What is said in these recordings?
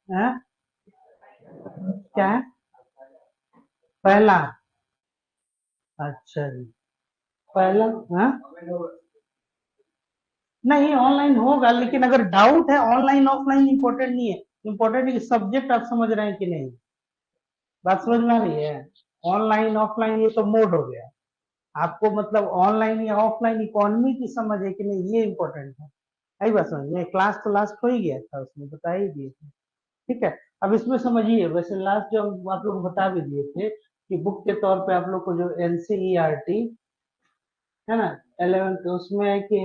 है? क्या है? पहला? अच्छा जी। पहला? है? नहीं, ऑनलाइन होगा, लेकिन अगर डाउट है, ऑनलाइन ऑफलाइन इंपॉर्टेंट नहीं है। इंपॉर्टेंट है कि सब्जेक्ट आप समझ रहे हैं कि नहीं। बात समझ में आ रही है? ऑनलाइन ऑफलाइन ये तो मोड हो गया। आपको मतलब ऑनलाइन या ऑफलाइन इकोनॉमी की समझ है कि नहीं, ये इंपॉर्टेंट है। आई बात समझ में? क्लास तो लास्ट हो ही गया था, उसमें बता ही दिए थे। ठीक है। अब इसमें समझिए, वैसे लास्ट जो आप लोग बता भी दिए थे कि बुक के तौर पे आप लोग को जो एनसीईआरटी है ना, 11th, उसमें है कि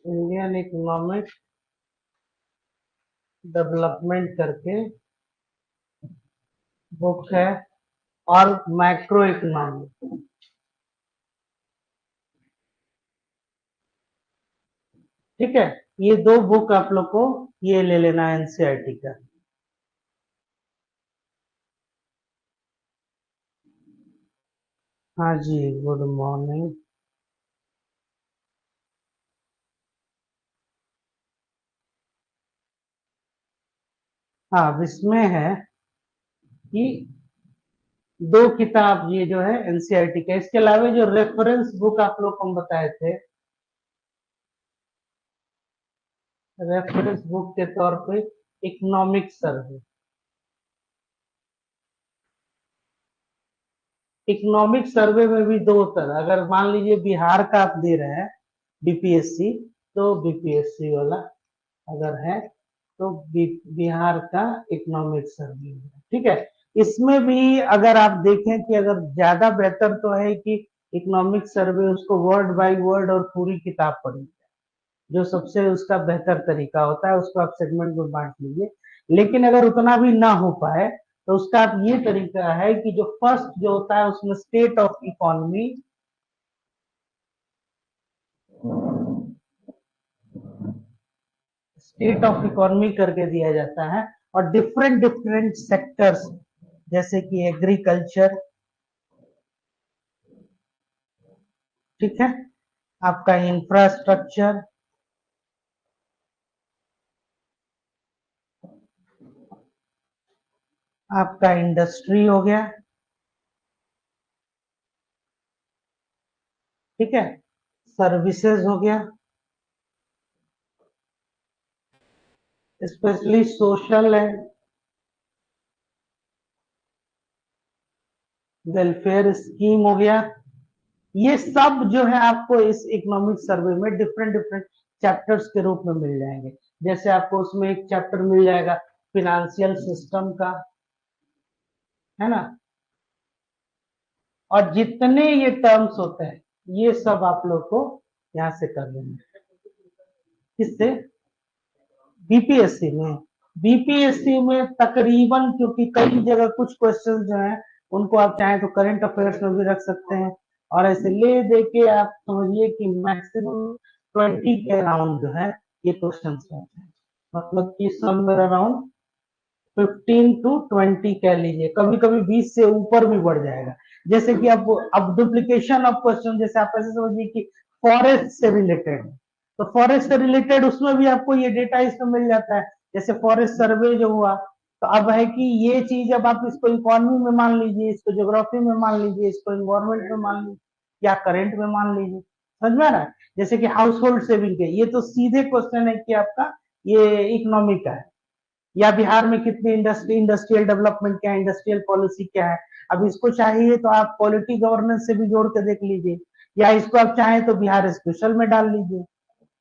इंडियन इकोनॉमिक डेवलपमेंट करके बुक है, और मैक्रो इकोनॉमी। ठीक है। ये दो बुक आप लोग को ये ले लेना है एनसीईआरटी का। हाँ जी, गुड मॉर्निंग। हाँ, अब इसमें है कि दो किताब ये जो है एनसीईआरटी का, इसके अलावा जो रेफरेंस बुक आप लोग को हम बताए थे, रेफरेंस बुक के तौर पे इकोनॉमिक सर्वे। इकोनॉमिक सर्वे में भी दो तरह, अगर मान लीजिए बिहार का आप दे रहे हैं बीपीएससी, तो बीपीएससी वाला अगर है तो बिहार का इकोनॉमिक सर्वे है। ठीक है। इसमें भी अगर आप देखें कि अगर ज्यादा बेहतर तो है कि इकोनॉमिक सर्वे उसको वर्ड बाय वर्ड और पूरी किताब पढ़ी, जो सबसे उसका बेहतर तरीका होता है, उसको आप सेगमेंट में बांट लीजिए। लेकिन अगर उतना भी ना हो पाए तो उसका आप ये तरीका है कि जो फर्स्ट जो होता है उसमें state of economy, state of economy करके दिया जाता है, और डिफरेंट डिफरेंट सेक्टर्स, जैसे कि एग्रीकल्चर, ठीक है, आपका इंफ्रास्ट्रक्चर, आपका इंडस्ट्री हो गया, ठीक है, सर्विसेज हो गया, specially social and welfare scheme हो गया। ये सब जो है आपको इस इकोनॉमिक सर्वे में डिफरेंट डिफरेंट चैप्टर्स के रूप में मिल जाएंगे। जैसे आपको उसमें एक चैप्टर मिल जाएगा फिनेंशियल सिस्टम का, है ना, और जितने ये टर्म्स होते हैं ये सब आप लोग को यहाँ से कर लेना। किससे? बीपीएससी में। बीपीएससी में तकरीबन, क्योंकि कई जगह कुछ क्वेश्चन जो है उनको आप चाहें तो करंट अफेयर्स में भी रख सकते हैं, और ऐसे ले दे के आप समझिए कि मैक्सिमम 20 के अराउंड जो है ये क्वेश्चन रहते हैं। मतलब कि समवेयर अराउंड 15 to 20 कह लीजिए, कभी कभी 20 से ऊपर भी बढ़ जाएगा। जैसे कि अब डुप्लीकेशन ऑफ क्वेश्चन, जैसे आप ऐसे समझिए कि फॉरेस्ट से रिलेटेड है, तो फॉरेस्ट से रिलेटेड उसमें भी आपको ये डेटा इसमें मिल जाता है। जैसे फॉरेस्ट सर्वे जो हुआ, तो अब है कि ये चीज अब आप इसको इकोनॉमी में मान लीजिए, इसको ज्योग्राफी में मान लीजिए, इसको इन्वायरमेंट में मान लीजिए, या करंट में मान लीजिए। समझ में आ रहा है? जैसे कि हाउस होल्ड सेविंग के, ये तो सीधे क्वेश्चन है कि आपका ये इकोनॉमी का है। या बिहार में कितनी इंडस्ट्री, इंडस्ट्रियल डेवलपमेंट क्या है, इंडस्ट्रियल पॉलिसी क्या है। अब इसको चाहिए तो आप पॉलिटी गवर्नेंस से भी जोड़ के देख लीजिए, या इसको आप चाहें तो बिहार स्पेशल में डाल लीजिए।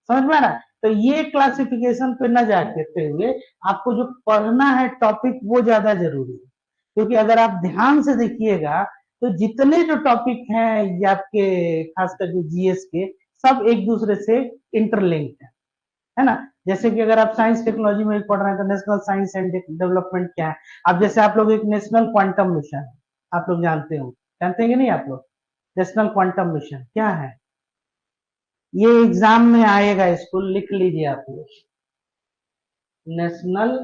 समझ में आ रहा है? तो ये क्लासिफिकेशन पे न जाते हुए आपको जो पढ़ना है टॉपिक वो ज्यादा जरूरी है। क्योंकि अगर आप ध्यान से देखिएगा तो जितने जो टॉपिक हैं ये आपके, खासकर जो जीएस के, सब एक दूसरे से इंटरलिंक्ड है ना। जैसे कि अगर आप साइंस टेक्नोलॉजी में पढ़ रहे हैं तो नेशनल साइंस एंड डेवलपमेंट क्या है। अब जैसे आप लोग एक नेशनल क्वांटम मिशन, आप लोग जानते हो, जानते हैं कि नहीं आप लोग? नेशनल क्वांटम मिशन क्या है? ये एग्जाम में आएगा, इसको लिख लीजिए आप लोग। नेशनल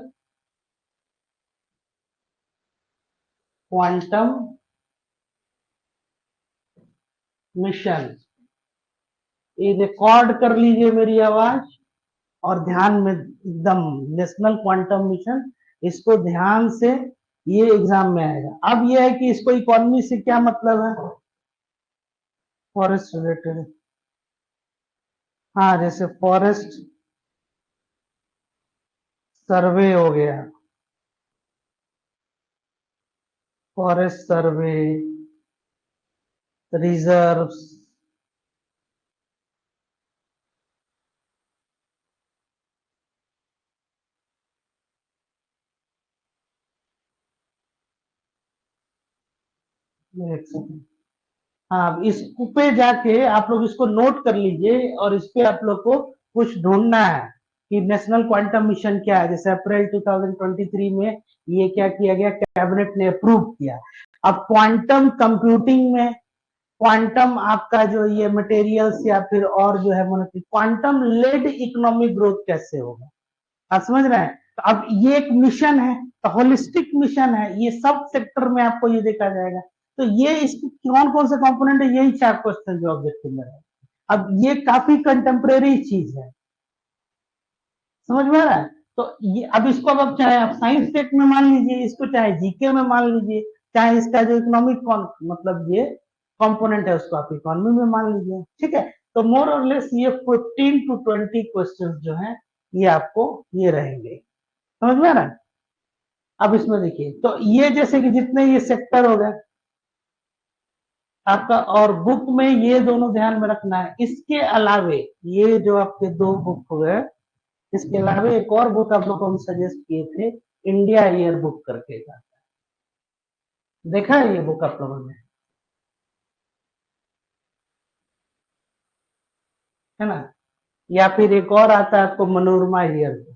क्वांटम मिशन ये रिकॉर्ड कर लीजिए मेरी आवाज और ध्यान में एकदम, नेशनल क्वांटम मिशन, इसको ध्यान से, ये एग्जाम में आएगा। अब ये है कि इसको इकोनॉमी से क्या मतलब है, फॉरेस्ट रिलेटेड। हाँ, जैसे फॉरेस्ट सर्वे हो गया, फॉरेस्ट सर्वे, रिजर्व्स, एक सेकंड। हाँ, इस पे जाके आप लोग इसको नोट कर लीजिए और इस पे आप लोग को कुछ ढूंढना है कि नेशनल क्वांटम मिशन क्या है। जैसे अप्रैल 2023 में ये क्या किया गया, कैबिनेट ने अप्रूव किया। अब क्वांटम कंप्यूटिंग में क्वांटम आपका जो ये मटेरियल्स या फिर और जो है क्वांटम लेड इकोनॉमिक ग्रोथ कैसे होगा, आप समझ रहे हैं। तो अब ये एक मिशन है, तो होलिस्टिक मिशन है, ये सब सेक्टर में आपको ये देखा जाएगा। तो ये इसके कौन कौन से कंपोनेंट है, यही 4 क्वेश्चन जो ऑब्जेक्टिव में है। अब ये काफी कंटेम्प्रेरी चीज है, समझ में आ रहा है। तो ये अब इसको अब चाहे आप साइंस टेक में मान लीजिए इसको, चाहे जीके में मान लीजिए, चाहे इसका जो इकोनॉमिक मतलब ये कंपोनेंट है उसको आप इकोनॉमी में मान लीजिए, ठीक है। तो मोर और लेस ये 15 to 20 क्वेश्चन जो है ये आपको ये रहेंगे, समझ में आ रहा है। अब इसमें देखिए, तो ये जैसे कि जितने ये सेक्टर हो गए आपका, और बुक में ये दोनों ध्यान में रखना है। इसके अलावे ये जो आपके 2 बुक हो गए, इसके अलावा एक और बुक आप लोग को हम सजेस्ट किए थे, इंडिया ईयर बुक करके का, देखा है ये बुक आप लोगों ने, है ना। या फिर एक और आता है आपको मनोरमा ईयर बुक,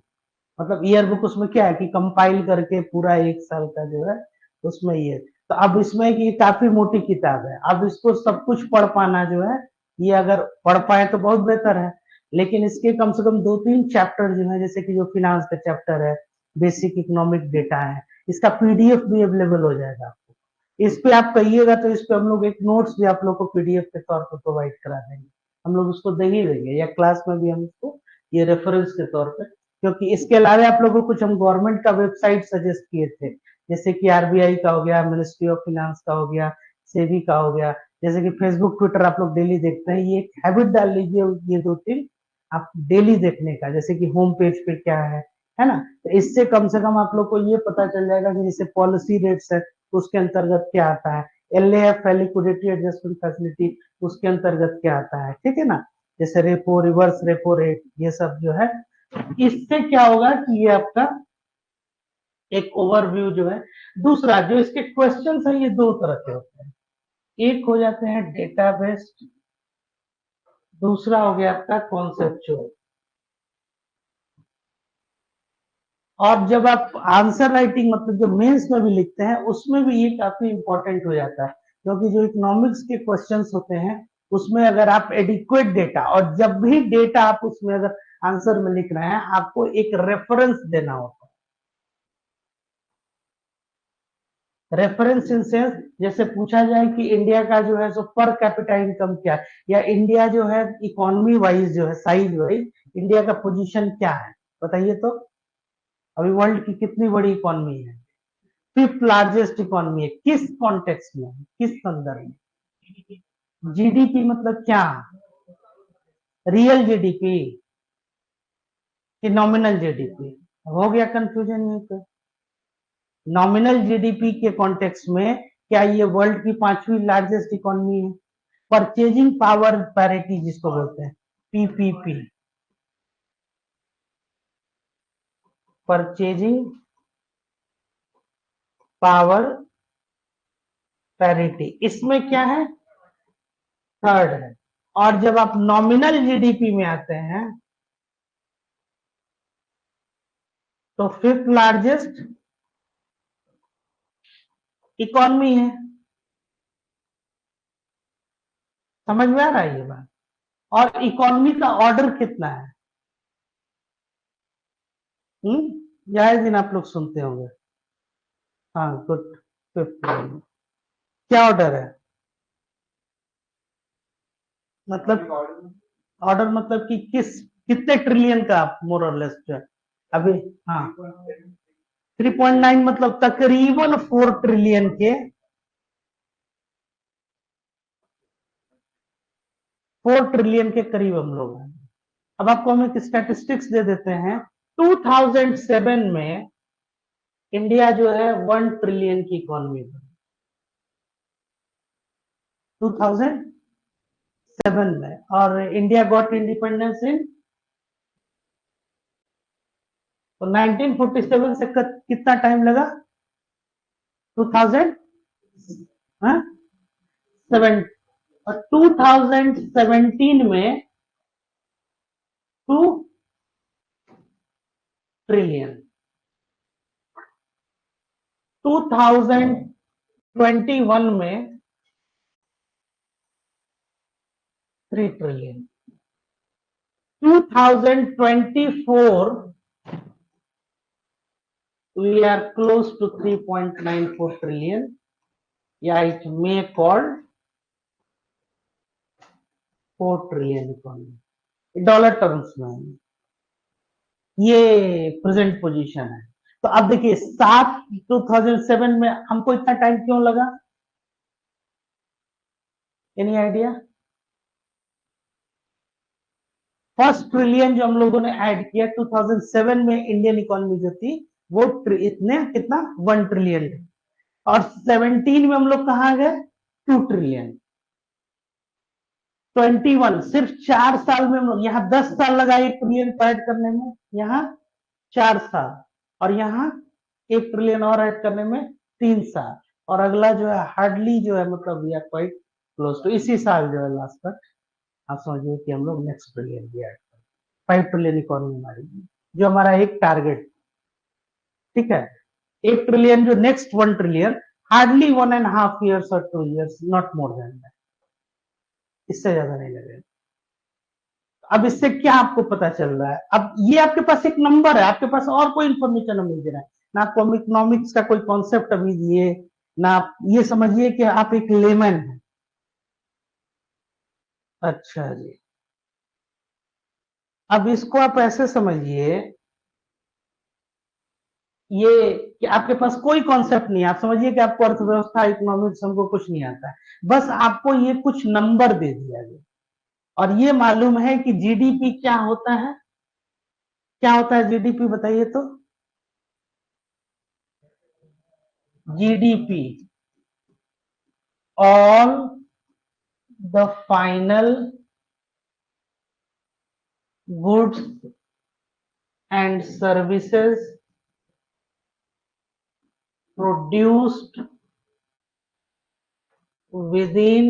मतलब ईयर बुक उसमें क्या है कि कंपाइल करके पूरा 1 साल का जो है उसमें ये। तो अब इसमें कि काफी मोटी किताब है, अब इसको सब कुछ पढ़ पाना जो है, ये अगर पढ़ पाए तो बहुत बेहतर है। लेकिन इसके कम से कम 2-3 चैप्टर जो है, जैसे कि जो फिनांस का चैप्टर है, बेसिक इकोनॉमिक डेटा है, इसका पीडीएफ भी अवेलेबल हो जाएगा आपको। इस पे आप कहिएगा तो इस पे हम लोग एक नोट्स भी आप लोग को पीडीएफ के तौर पर प्रोवाइड करा देंगे, हम लोग उसको दे ही देंगे, या क्लास में भी हम उसको ये रेफरेंस के तौर पर। क्योंकि इसके अलावा आप लोगों को कुछ हम गवर्नमेंट का वेबसाइट सजेस्ट किए थे, जैसे कि आरबीआई का हो गया, मिनिस्ट्री ऑफ फाइनेंस का हो गया, सेबी का हो गया। जैसे कि फेसबुक ट्विटर आप लोग डेली देखते हैं, ये एक हैबिट डाल लीजिए, ये 2-3 आप डेली देखने का, जैसे कि होम पेज पे क्या है ना। तो इससे कम से कम आप लोग को ये पता चल जाएगा कि जैसे पॉलिसी रेट्स है उसके अंतर्गत क्या आता है, एलएएफ है लिक्विडिटी एडजस्टमेंट फैसिलिटी, उसके अंतर्गत क्या आता है, ठीक है ना। जैसे रेपो, रिवर्स रेपो रेट, ये सब जो है, इससे क्या होगा कि ये आपका एक ओवरव्यू जो है। दूसरा जो इसके क्वेश्चंस है, ये 2 तरह के होते हैं, एक हो जाते हैं डेटा बेस्ड, दूसरा हो गया आपका कॉन्सेप्चुअल। और जब आप आंसर राइटिंग मतलब जो मेंस में भी लिखते हैं उसमें भी ये काफी इंपॉर्टेंट हो जाता है, क्योंकि जो इकोनॉमिक्स के क्वेश्चंस होते हैं उसमें अगर आप एडिक्वेट डेटा, और जब भी डेटा आप उसमें अगर आंसर में लिख रहे हैं आपको एक रेफरेंस देना होता है। रेफरेंस इन सेंस, जैसे पूछा जाए कि इंडिया का जो है सो पर कैपिटा इनकम क्या है, या इंडिया जो है इकोनॉमी वाइज जो है साइज वाइज इंडिया का पोजीशन क्या है, बताइए तो। अभी वर्ल्ड की कितनी बड़ी इकोनॉमी है, 5th लार्जेस्ट इकोनॉमी है, किस कॉन्टेक्स्ट में, किस संदर्भ में। जीडीपी मतलब क्या, रियल जीडीपी कि नॉमिनल जीडीपी, हो गया कंफ्यूजन नहीं तो। नॉमिनल जीडीपी के कॉन्टेक्स्ट में क्या ये वर्ल्ड की 5वीं लार्जेस्ट इकोनॉमी है। परचेजिंग पावर पैरिटी जिसको बोलते हैं, पीपीपी, परचेजिंग पावर पैरिटी, इसमें क्या है, थर्ड है। और जब आप नॉमिनल जीडीपी में आते हैं तो 5th लार्जेस्ट इकोनॉमी है, समझ में आ रहा है ये बात। और इकोनॉमी का ऑर्डर कितना है, जाए दिन आप लोग सुनते होंगे। हाँ गुड, 5th क्या ऑर्डर है, मतलब ऑर्डर मतलब कि कितने ट्रिलियन का आप मोर और लेस जो है अभी। हाँ 3.9 मतलब तकरीबन 4 ट्रिलियन के 4 ट्रिलियन के करीब हम लोग हैं। अब आपको हम एक स्टैटिस्टिक्स दे देते हैं। 2007 में इंडिया जो है 1 ट्रिलियन की इकोनॉमी बनी। 2007 में, और इंडिया गॉट इंडिपेंडेंस इन, तो 1947 से कितना टाइम लगा? 2000 7 और 2017 में 2 ट्रिलियन, 2021 में 3 trillion, 2024 we are close to 3.94 trillion. Yeah, it may called 4 trillion economy dollar terms में। ये प्रेजेंट पोजीशन है। तो अब देखिए 2007 में हमको इतना टाइम क्यों लगा? Any idea? फर्स्ट ट्रिलियन जो हम लोगों ने ऐड किया 2007 में, इंडियन इकोनॉमी जो थी वो इतने कितना 1 ट्रिलियन, और 17 में हम लोग कहां गए? 2 ट्रिलियन। 21 सिर्फ 4 साल में हम लोग, यहाँ 10 साल लगा 1 ट्रिलियन को ऐड करने में, यहाँ 4 साल, और यहाँ 1 ट्रिलियन और ऐड करने में 3 साल, और अगला जो है हार्डली जो है मतलब we are quite close to, इसी साल जो है लास्ट तक आप समझिए कि हम लोग नेक्स्ट ट्रिलियन भी ऐड करें, 5 ट्रिलियन इकोनॉमी हमारी, जो हमारा एक टारगेट। ठीक है, 1 ट्रिलियन जो नेक्स्ट 1 ट्रिलियन, हार्डली 1.5 years और 2 years, not more than that, इससे ज्यादा नहीं लगेगा। अब इससे क्या आपको पता चल रहा है? अब ये आपके पास एक नंबर है, आपके पास और कोई इंफॉर्मेशन नहीं दे रहा है, ना आपको इकोनॉमिक्स का कोई कॉन्सेप्ट अभी दिए, ना आप ये समझिए कि आप एक लेमन हैं। अच्छा जी, अब इसको आप ऐसे समझिए, ये कि आपके पास कोई कॉन्सेप्ट नहीं है, आप समझिए कि आपको अर्थव्यवस्था इकोनॉमिक्स हमको कुछ नहीं आता है, बस आपको ये कुछ नंबर दे दिया गया, और ये मालूम है कि जीडीपी क्या होता है। क्या होता है जीडीपी, बताइए तो? GDP, all the final goods and services produced within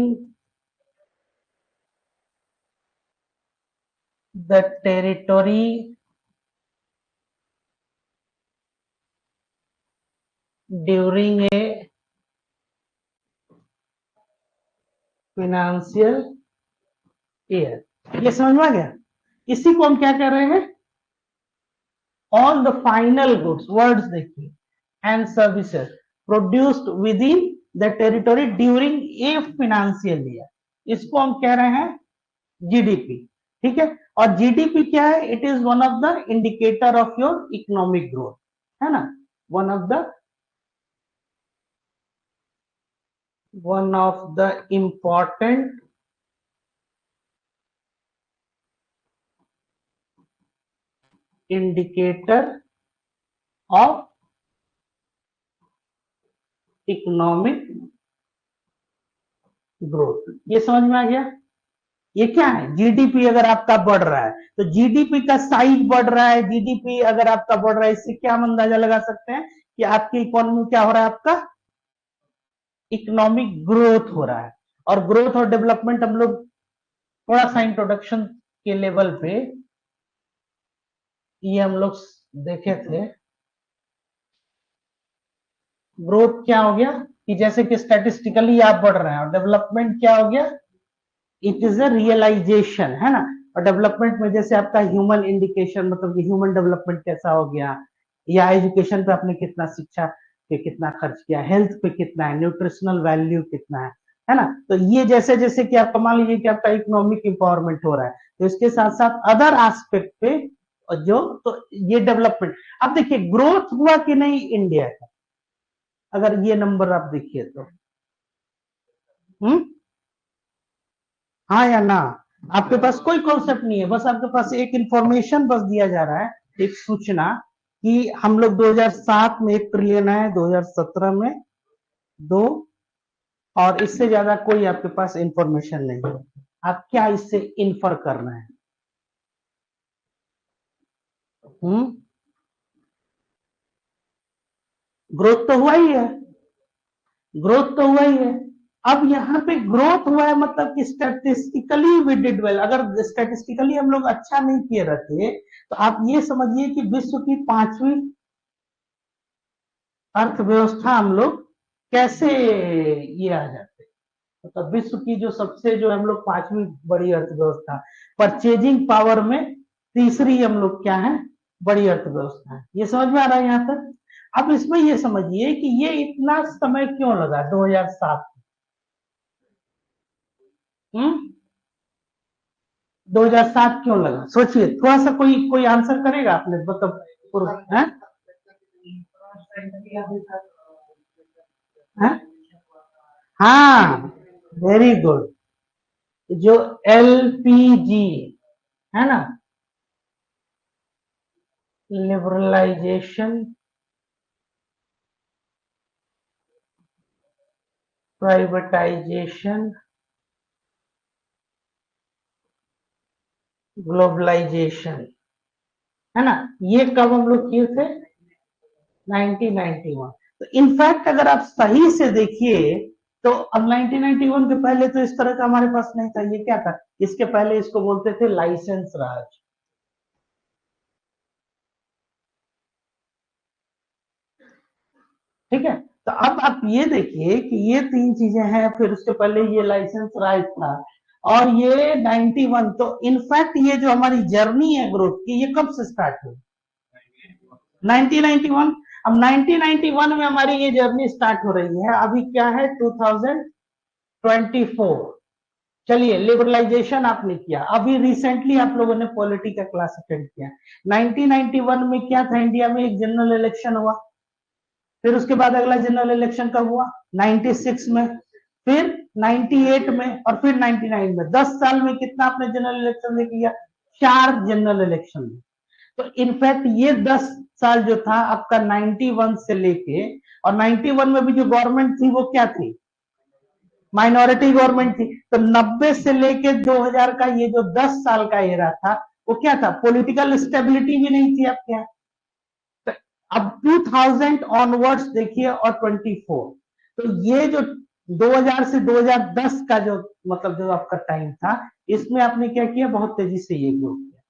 the territory during a financial year. ये समझ में आ गया? इसी को हम क्या कह रहे हैं? All the final goods, words देखिए, and services produced within the territory during a financial year, इसको हम कह रहे हैं जीडीपी। ठीक है, और जीडीपी क्या है? It is one of the indicator of your economic growth, है ना, one of the important indicator of economic growth. ये समझ में आ गया? ये क्या है? जीडीपी अगर आपका बढ़ रहा है तो जीडीपी का साइज बढ़ रहा है, जीडीपी अगर आपका बढ़ रहा है, इससे क्या हम अंदाजा लगा सकते हैं कि आपकी इकोनॉमी क्या हो रहा है? आपका इकोनॉमिक ग्रोथ हो रहा है। और ग्रोथ और डेवलपमेंट हम लोग थोड़ा सा इंट्रोडक्शन के लेवल पे ये हम लोग देखे थे। ग्रोथ क्या हो गया कि जैसे कि स्टैटिस्टिकली आप बढ़ रहे हैं, और डेवलपमेंट क्या हो गया? इट इज अ रियलाइजेशन, है ना। और डेवलपमेंट में जैसे आपका ह्यूमन इंडिकेशन, मतलब कि ह्यूमन डेवलपमेंट कैसा हो गया, या एजुकेशन पे आपने कितना, शिक्षा पे कितना खर्च किया, हेल्थ पे कितना है, न्यूट्रिशनल वैल्यू कितना है ना। तो ये जैसे जैसे कि आप मान लीजिए कि आपका इकोनॉमिक इंपावरमेंट हो रहा है, तो इसके साथ साथ अदर एस्पेक्ट पे जो, तो ये डेवलपमेंट। अब देखिए ग्रोथ हुआ कि नहीं इंडिया का, अगर ये नंबर आप देखिए तो, हाँ या ना? आपके पास कोई कॉन्सेप्ट नहीं है, बस आपके पास एक इंफॉर्मेशन बस दिया जा रहा है, एक सूचना कि हम लोग 2007 में 1 ट्रिलियन है, 2017 में 2, और इससे ज्यादा कोई आपके पास इंफॉर्मेशन नहीं है। आप क्या इससे इन्फर कर रहे हैं? ग्रोथ तो हुआ ही है, ग्रोथ तो हुआ ही है। अब यहाँ पे ग्रोथ हुआ है मतलब कि स्टैटिस्टिकली वी डिड वेल। अगर स्टैटिस्टिकली हम लोग अच्छा नहीं किए रहते तो आप ये समझिए कि विश्व की 5वीं अर्थव्यवस्था हम लोग कैसे ये आ जाते, मतलब विश्व की जो सबसे, जो हम लोग 5वीं बड़ी अर्थव्यवस्था, परचेजिंग पावर में तीसरी हम लोग क्या है, बड़ी अर्थव्यवस्था है। ये समझ में आ रहा है यहाँ तक? अब इसमें ये समझिए कि ये इतना समय क्यों लगा 2007, 2007 क्यों लगा? सोचिए थोड़ा सा, कोई कोई आंसर करेगा आपने, मतलब है? है? हाँ, वेरी गुड। जो एलपीजी है ना, लिबरलाइजेशन, प्राइवेटाइजेशन, ग्लोबलाइजेशन, है ना, ये कब हम लोग किए थे? 1991। तो इनफैक्ट अगर आप सही से देखिए तो अब 1991 के पहले तो इस तरह का हमारे पास नहीं था। ये क्या था? इसके पहले इसको बोलते थे लाइसेंस राज। ठीक है, तो अब आप ये देखिए कि ये 3 चीजें हैं, फिर उसके पहले ये लाइसेंस राइट था, और ये 91। तो इनफैक्ट ये जो हमारी जर्नी है ग्रोथ की, ये कब से स्टार्ट हुई? 1991। अब 1991 में हमारी ये जर्नी स्टार्ट हो रही है, अभी क्या है 2024। चलिए, लिबरलाइजेशन आपने किया, अभी रिसेंटली आप लोगों ने पॉलिटी का क्लास अटेंड किया। 1991 में क्या था, इंडिया में एक जनरल इलेक्शन हुआ, फिर उसके बाद अगला जनरल इलेक्शन कब हुआ? 96 में, फिर 98 में, और फिर 99 में। 10 साल में कितना आपने जनरल इलेक्शन दे किया? 4 जनरल इलेक्शन। तो इनफैक्ट ये 10 साल जो था आपका 91 से लेके, और 91 में भी जो गवर्नमेंट थी वो क्या थी? माइनॉरिटी गवर्नमेंट थी। तो 90 से लेके 2000 का ये जो 10 साल का एरा था, वो क्या था? पॉलिटिकल स्टेबिलिटी भी नहीं थी आपके यहाँ। अब 2000 ऑनवर्ड्स देखिए, और 24, तो ये जो 2000 से 2010 का जो, मतलब जो आपका टाइम था, इसमें आपने क्या किया? बहुत तेजी से ये ग्रो किया।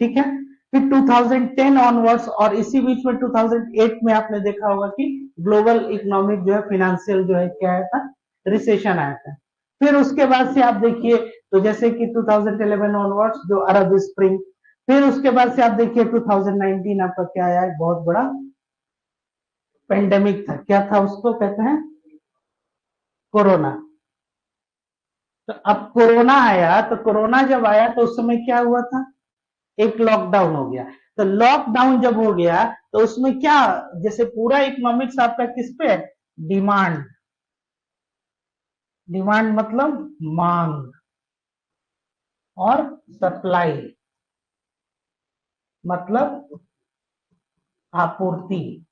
ठीक है, फिर 2010 ऑनवर्ड्स, और इसी बीच में 2008 में आपने देखा होगा कि ग्लोबल इकोनॉमिक जो है, फिनेंशियल जो है क्या आया था? रिसेशन आया था। फिर उसके बाद से आप देखिए, तो जैसे कि 2011 ऑनवर्ड्स जो अरब स्प्रिंग, फिर उसके बाद से आप देखिए 2019 आपका क्या आया? एक बहुत बड़ा पेंडेमिक था, क्या था? उसको कहते हैं कोरोना। तो अब कोरोना आया, तो कोरोना जब आया तो उस समय क्या हुआ था? एक लॉकडाउन हो गया। तो लॉकडाउन जब हो गया तो उसमें क्या, जैसे पूरा इकोनॉमिक्स आपका किस पे है? डिमांड। डिमांड मतलब मांग, और सप्लाई मतलब आपूर्ति।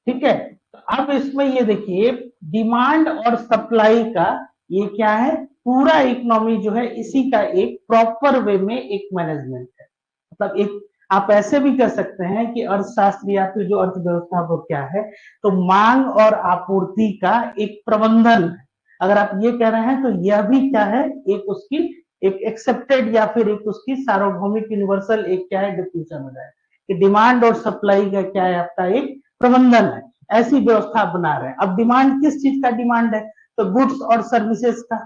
ठीक है, तो अब इसमें ये देखिए, डिमांड और सप्लाई का ये क्या है? पूरा इकोनॉमी जो है, इसी का एक प्रॉपर वे में एक मैनेजमेंट है। मतलब एक, आप ऐसे भी कर सकते हैं कि अर्थशास्त्र या फिर जो अर्थव्यवस्था वो क्या है, तो मांग और आपूर्ति का एक प्रबंधन है। अगर आप ये कह रहे हैं तो यह भी क्या है? एक उसकी एक एक्सेप्टेड, या फिर एक उसकी सार्वभौमिक यूनिवर्सल एक क्या है? डिफिनेशन हो जाए कि डिमांड और सप्लाई का क्या है? आपका एक प्रबंधन है। ऐसी व्यवस्था बना रहे हैं। अब डिमांड किस चीज का डिमांड है? तो गुड्स और सर्विसेज का।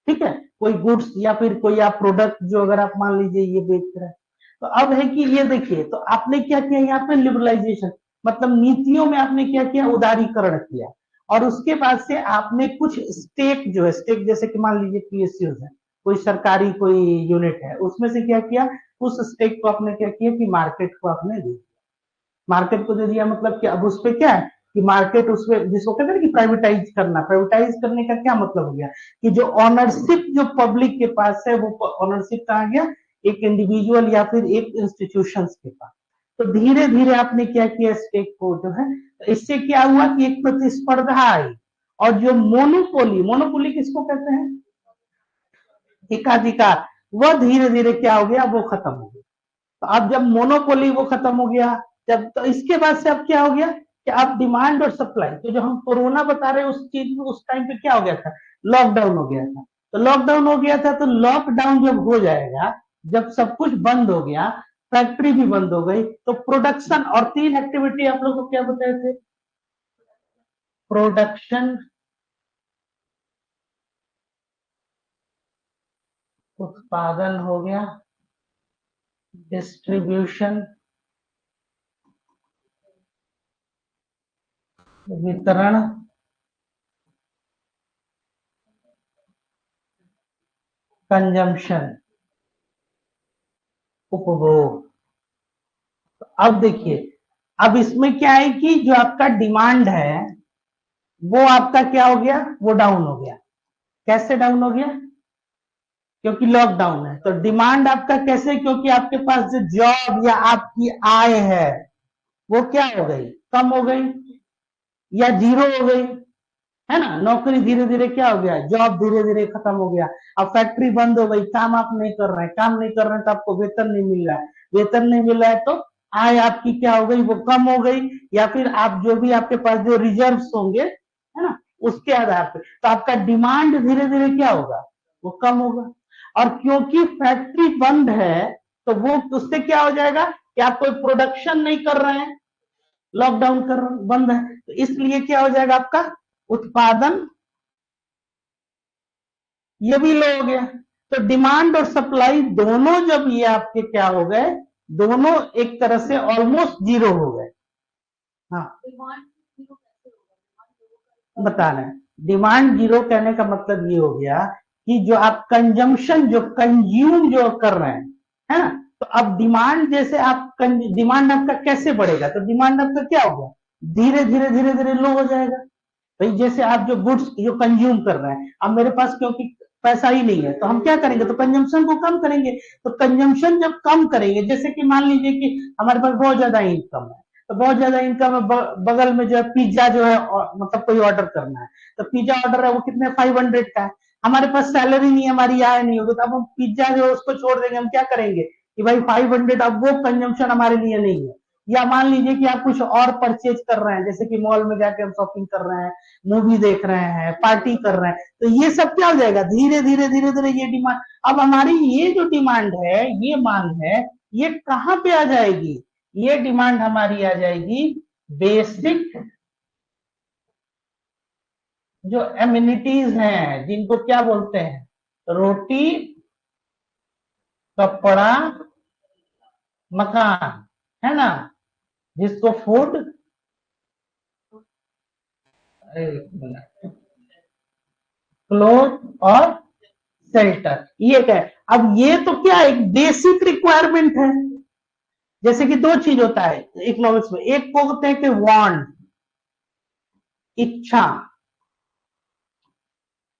ठीक है, कोई गुड्स या फिर कोई आप प्रोडक्ट जो, अगर आप मान लीजिए ये बेच रहे हैं, तो अब है कि ये देखिए, तो आपने क्या किया यहाँ पे? लिबरलाइजेशन, मतलब नीतियों में आपने क्या किया? उदारीकरण किया। और उसके बाद से आपने कुछ स्टेक जो है, स्टेक जैसे कि मान लीजिए पीएसयूज है, कोई सरकारी कोई यूनिट है, उसमें से क्या किया, उस स्टेक को आपने क्या किया कि मार्केट को आपने दे दिया। मार्केट को दे दिया मतलब कि अब उस पे क्या है कि मार्केट उसमें, जिसको कहते हैं कि प्राइवेटाइज करना, प्राइवेटाइज करने का क्या मतलब हो गया कि जो ऑनरशिप जो पब्लिक के पास है, वो ऑनरशिप कहाँ गया, एक इंडिविजुअल या फिर एक इंस्टीट्यूशन के पास। तो धीरे धीरे आपने क्या किया, स्टेक को जो है, तो इससे क्या हुआ कि एक प्रतिस्पर्धा आई, और जो मोनोपोली, मोनोपोली किसको कहते हैं, एकाधिकार, वह धीरे धीरे क्या हो गया, वो खत्म हो गया। तो अब जब मोनोपोली वो खत्म हो गया, जब, तो इसके बाद से अब क्या हो गया कि अब डिमांड और सप्लाई, तो जो हम कोरोना बता रहे हैं उस चीज में, उस टाइम पे क्या हो गया था, लॉकडाउन हो गया था। तो लॉकडाउन हो गया था, तो लॉकडाउन जब हो जाएगा, जब सब कुछ बंद हो गया, फैक्ट्री भी बंद हो गई, तो प्रोडक्शन, और तीन एक्टिविटी आप लोग को क्या बताए थे, प्रोडक्शन, उत्पादन हो गया, डिस्ट्रीब्यूशन, वितरण, कंजम्पशन, उपभोग। अब देखिए, अब इसमें क्या है कि जो आपका डिमांड है वो आपका क्या हो गया, वो डाउन हो गया। कैसे डाउन हो गया, क्योंकि लॉकडाउन है। तो डिमांड आपका कैसे, क्योंकि आपके पास जो जॉब या आपकी आय है वो क्या हो गई, कम हो गई या जीरो हो गई, है ना। नौकरी धीरे धीरे क्या हो गया, जॉब धीरे धीरे खत्म हो गया। अब फैक्ट्री बंद हो गई, काम आप नहीं कर रहे हैं, काम नहीं कर रहे हैं तो आपको वेतन नहीं मिल रहा है, वेतन नहीं मिल रहा है तो आय आपकी क्या हो गई, वो कम हो गई, या फिर आप जो भी आपके पास जो रिजर्व्स होंगे, है ना, उसके आधार पे तो आपका डिमांड धीरे धीरे क्या होगा, वो कम होगा। और क्योंकि फैक्ट्री बंद है, तो वो उससे क्या हो जाएगा कि आप कोई प्रोडक्शन नहीं कर रहे हैं, लॉकडाउन कर बंद है, तो इसलिए क्या हो जाएगा, आपका उत्पादन ये भी लो हो गया। तो डिमांड और सप्लाई दोनों जब ये आपके क्या हो गए, दोनों एक तरह से ऑलमोस्ट जीरो हो गए। हाँ, बता रहे हैं, डिमांड जीरो कहने का मतलब ये हो गया कि जो आप कंजम्पशन, जो कंज्यूम जो कर रहे हैं, है ना, तो अब डिमांड, जैसे आप डिमांड आपका कैसे बढ़ेगा, तो डिमांड आपका क्या होगा, धीरे धीरे धीरे धीरे लो हो जाएगा। भाई जैसे आप जो गुड्स जो कंज्यूम कर रहे हैं, अब मेरे पास क्योंकि पैसा ही नहीं है, तो हम क्या करेंगे, तो कंजम्पशन को कम करेंगे। तो कंजम्पशन जब कम करेंगे, जैसे कि मान लीजिए कि हमारे पास बहुत ज्यादा इनकम है, तो बहुत ज्यादा इनकम है, बगल में जो है पिज्जा जो है, मतलब कोई ऑर्डर करना है, तो पिज्जा ऑर्डर है वो कितने 500 का है, हमारे पास सैलरी नहीं है, हमारी आय नहीं होगी, तो अब हम पिज्जा जो है उसको छोड़ देंगे, हम क्या करेंगे कि भाई 500, अब वो कंजम्पशन हमारे लिए नहीं है। या मान लीजिए कि आप कुछ और परचेज कर रहे हैं, जैसे कि मॉल में जाके हम शॉपिंग कर रहे हैं, मूवी देख रहे हैं, पार्टी कर रहे हैं, तो ये सब क्या हो जाएगा, धीरे धीरे धीरे धीरे ये डिमांड, अब हमारी ये जो डिमांड है, ये मांग है, ये कहां पे आ जाएगी, ये डिमांड हमारी आ जाएगी बेसिक जो एम्यूनिटीज हैं, जिनको क्या बोलते हैं, रोटी, कपड़ा, मकान, है ना, जिसको फूड, क्लोथ और शेल्टर, ये क्या है। अब ये तो क्या है, एक बेसिक रिक्वायरमेंट है। जैसे कि दो चीज होता है इकोनॉमिक्स में, एक को होते हैं कि वांट, इच्छा,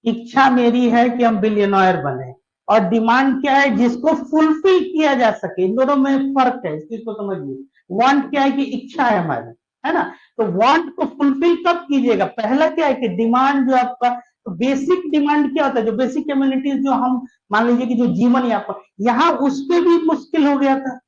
इच्छा मेरी है कि हम बिलियनर बने, और डिमांड क्या है, जिसको फुलफिल किया जा सके, इन दोनों में फर्क है, इस चीज को समझिए। वांट क्या है कि इच्छा है हमारी, है ना, तो वांट को फुलफिल कब कीजिएगा, पहला क्या है कि डिमांड जो आपका, तो बेसिक डिमांड क्या होता है, जो बेसिक कम्युनिटीज जो हम मान लीजिए कि जो जीवन यापन, यहाँ उस पर भी मुश्किल हो गया था,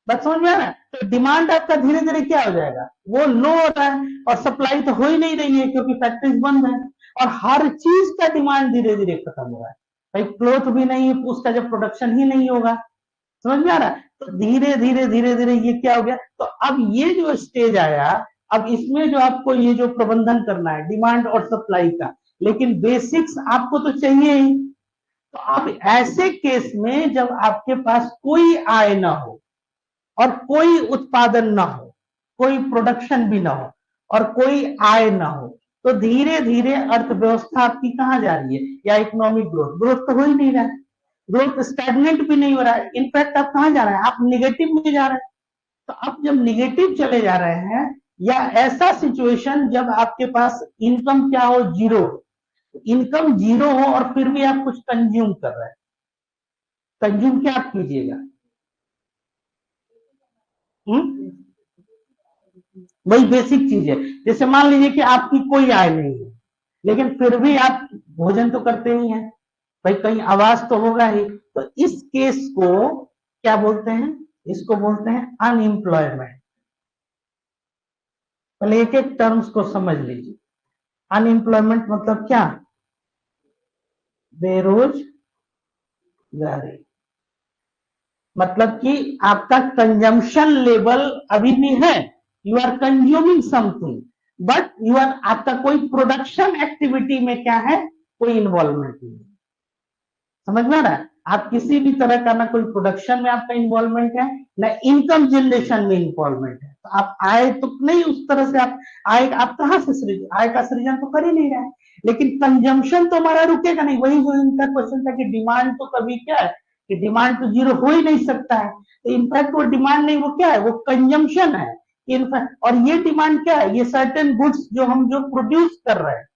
बात समझ में आ रहा है, तो डिमांड आपका धीरे धीरे क्या हो जाएगा, वो लो हो रहा है, और सप्लाई तो हो ही नहीं रही है क्योंकि फैक्ट्रीज बंद है, और हर चीज का डिमांड धीरे धीरे खत्म हो रहा है। भाई क्लोथ भी नहीं, उसका जब प्रोडक्शन ही नहीं होगा, समझ में आ रहा है, तो धीरे धीरे धीरे धीरे ये क्या हो गया, तो अब ये जो स्टेज आया, अब इसमें जो आपको ये जो प्रबंधन करना है डिमांड और सप्लाई का, लेकिन बेसिक्स आपको तो चाहिए ही। तो अब ऐसे केस में जब आपके पास कोई आय ना हो, और कोई उत्पादन ना हो, कोई प्रोडक्शन भी ना हो, और कोई आय ना हो, तो धीरे धीरे अर्थव्यवस्था आपकी कहाँ जा रही है, या इकोनॉमिक ग्रोथ, ग्रोथ तो हो ही नहीं रहा है, ग्रोथ स्टैग्नेंट भी नहीं हो रहा है, इनफैक्ट आप कहाँ जा रहे हैं, आप निगेटिव में जा रहे हैं। तो आप जब निगेटिव चले जा रहे हैं, या ऐसा सिचुएशन जब आपके पास इनकम क्या हो, जीरो, इनकम जीरो हो और फिर भी आप कुछ कंज्यूम कर रहे हैं, कंज्यूम क्या आप कीजिएगा, वही बेसिक चीज है। जैसे मान लीजिए कि आपकी कोई आय नहीं है, लेकिन फिर भी आप भोजन तो करते ही हैं, भाई कहीं आवाज तो होगा ही। तो इस केस को क्या बोलते हैं, इसको बोलते हैं अनएम्प्लॉयमेंट। पहले एक एक टर्म्स को समझ लीजिए। अनएम्प्लॉयमेंट मतलब क्या, बेरोजगारी, मतलब कि आपका कंजम्पशन लेवल अभी भी है, you are consuming something, but you are, आपका कोई प्रोडक्शन एक्टिविटी में क्या है, कोई इन्वॉल्वमेंट नहीं। समझ में आ रहा है, आप किसी भी तरह का, ना कोई प्रोडक्शन में आपका इन्वॉल्वमेंट है, ना इनकम जनरेशन में इन्वॉल्वमेंट है। तो आप आय तो नहीं उस तरह से, आप आय, आप कहां से सृजन, आय का सृजन तो कर ही नहीं रहे हैं। लेकिन कंजम्पशन तो हमारा रुकेगा नहीं, वही जो इनका क्वेश्चन था कि डिमांड तो कभी क्या है, कि डिमांड तो जीरो हो ही नहीं सकता है। तो इनफैक्ट वो डिमांड नहीं, वो क्या है, वो कंजम्पशन है इनफैक्ट। और ये डिमांड क्या है, ये सर्टेन गुड्स जो हम जो प्रोड्यूस कर रहे हैं,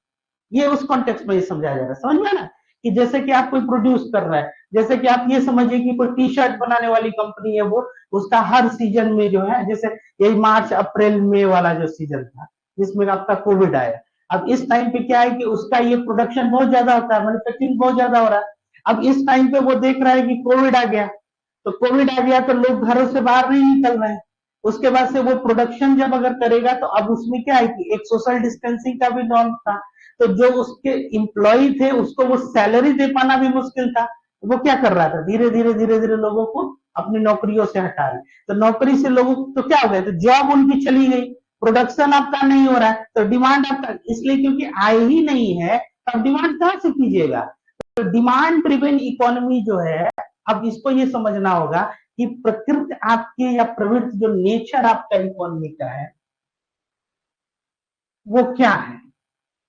ये उस कॉन्टेक्स्ट में ये समझाया जा रहा है, समझ में ना, कि जैसे कि आप कोई प्रोड्यूस कर रहा है, जैसे कि आप ये समझिए कि कोई टी शर्ट बनाने वाली कंपनी है, वो उसका हर सीजन में जो है, जैसे यही मार्च अप्रैल मई वाला जो सीजन था जिसमें आपका कोविड आया, अब इस टाइम पे क्या है कि उसका ये प्रोडक्शन बहुत ज्यादा होता है, मैन्युफैक्चरिंग बहुत ज्यादा हो रहा है। अब इस टाइम पे वो देख रहा है कि कोविड आ गया, तो कोविड आ गया तो लोग घरों से बाहर नहीं निकल रहे हैं, उसके बाद से वो प्रोडक्शन जब अगर करेगा तो अब उसमें क्या है कि एक सोशल डिस्टेंसिंग का भी नॉर्म था, तो जो उसके इम्प्लॉय थे उसको वो सैलरी दे पाना भी मुश्किल था। वो क्या कर रहा था, धीरे धीरे धीरे धीरे लोगों को अपनी नौकरियों से हटा रहे, तो नौकरी से लोगों तो क्या हो गया, तो जॉब उनकी चली गई, प्रोडक्शन आपका नहीं हो रहा है, तो डिमांड आपका, इसलिए क्योंकि आय ही नहीं है, अब डिमांड कहां से कीजिएगा। तो डिमांड ड्रिवन इकोनॉमी जो है, अब इसको ये समझना होगा कि प्रकृति आपकी या प्रवृत्ति जो नेचर आपका इकोनॉमी का है वो क्या है,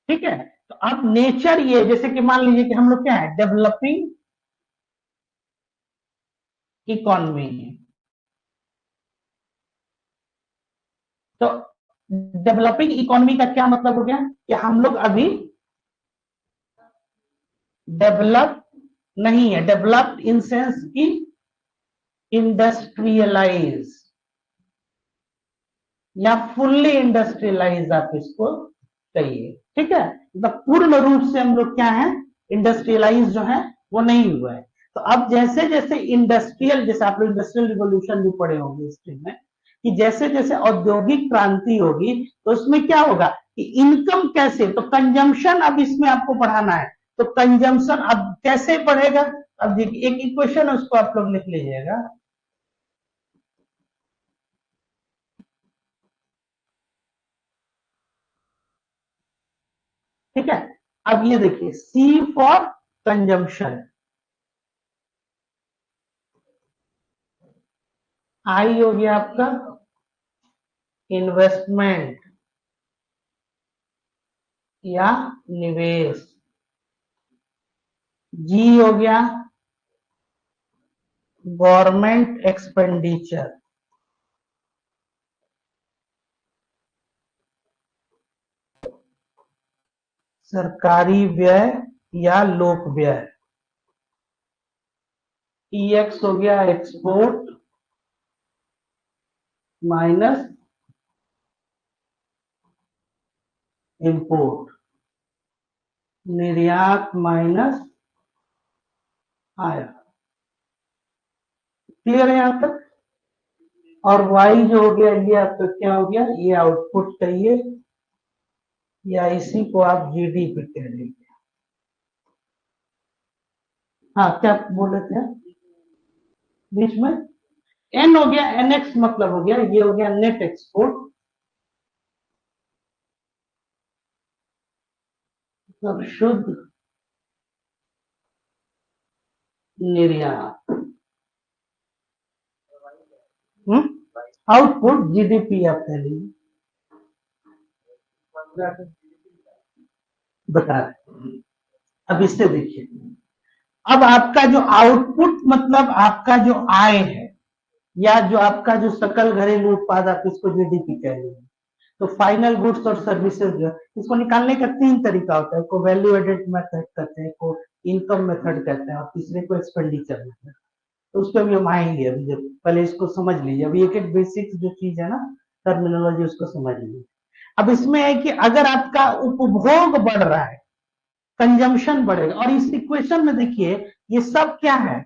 ठीक है। तो अब नेचर ये, जैसे कि मान लीजिए कि हम लोग क्या है, डेवलपिंग इकोनॉमी है, तो डेवलपिंग इकोनॉमी का क्या मतलब हो गया कि हम लोग अभी डेवलप नहीं है, डेवलप्ड इन सेंस की इंडस्ट्रियलाइज या फुल्ली इंडस्ट्रियलाइज आप इसको कहिए, ठीक है। मतलब पूर्ण रूप से हम लोग क्या है, इंडस्ट्रियलाइज जो है वो नहीं हुआ है। तो अब जैसे जैसे इंडस्ट्रियल, जैसे आप लोग इंडस्ट्रियल रिवोल्यूशन भी पढ़े होंगे हिस्ट्री में, कि जैसे जैसे औद्योगिक क्रांति होगी तो उसमें क्या होगा कि इनकम कैसे, तो कंजम्पशन अब इसमें आपको बढ़ाना है, तो कंजम्पशन अब कैसे बढ़ेगा। अब देखिए एक इक्वेशन है, उसको आप लोग लिख लीजिएगा, ठीक है। अब ये देखिए, सी फॉर कंजम्पशन, आई हो गया आपका इन्वेस्टमेंट या निवेश, जी हो गया गवर्नमेंट एक्सपेंडिचर, सरकारी व्यय या लोक व्यय, ईएक्स हो गया एक्सपोर्ट माइनस इंपोर्ट, निर्यात माइनस आयात। क्लियर है यहां तक। और वाई जो हो गया ये आपका क्या हो गया, ये आउटपुट कहिए या इसी को आप जीडीपी कह लीजिए। हाँ क्या बोल रहे थे बीच में, एन हो गया, एनएक्स मतलब हो गया, ये हो गया नेट एक्सपोर्ट, मतलब शुद्ध निर्यात, आउटपुट जीडीपी आप कह लीजिए, बता रहे। अब इससे देखिए, अब आपका जो आउटपुट मतलब आपका जो आय है या जो आपका जो सकल घरेलू उत्पाद आप इसको जीडीपी कह लीजिए, तो फाइनल गुड्स और सर्विसेज जो है इसको निकालने का 3 तरीका होता है, को वैल्यू एडेड मेथड कहते हैं, को इनकम मेथड कहते हैं और तीसरे को एक्सपेंडिचर मेथड। तो उस पर भी हम आएंगे, अभी जब पहले इसको समझ लीजिए, अभी एक एक बेसिक जो चीज है ना टर्मिनोलॉजी उसको समझ लीजिए। अब इसमें है कि अगर आपका उपभोग बढ़ रहा है, कंजम्पशन बढ़ेगा, और इस इक्वेशन में देखिए ये सब क्या है,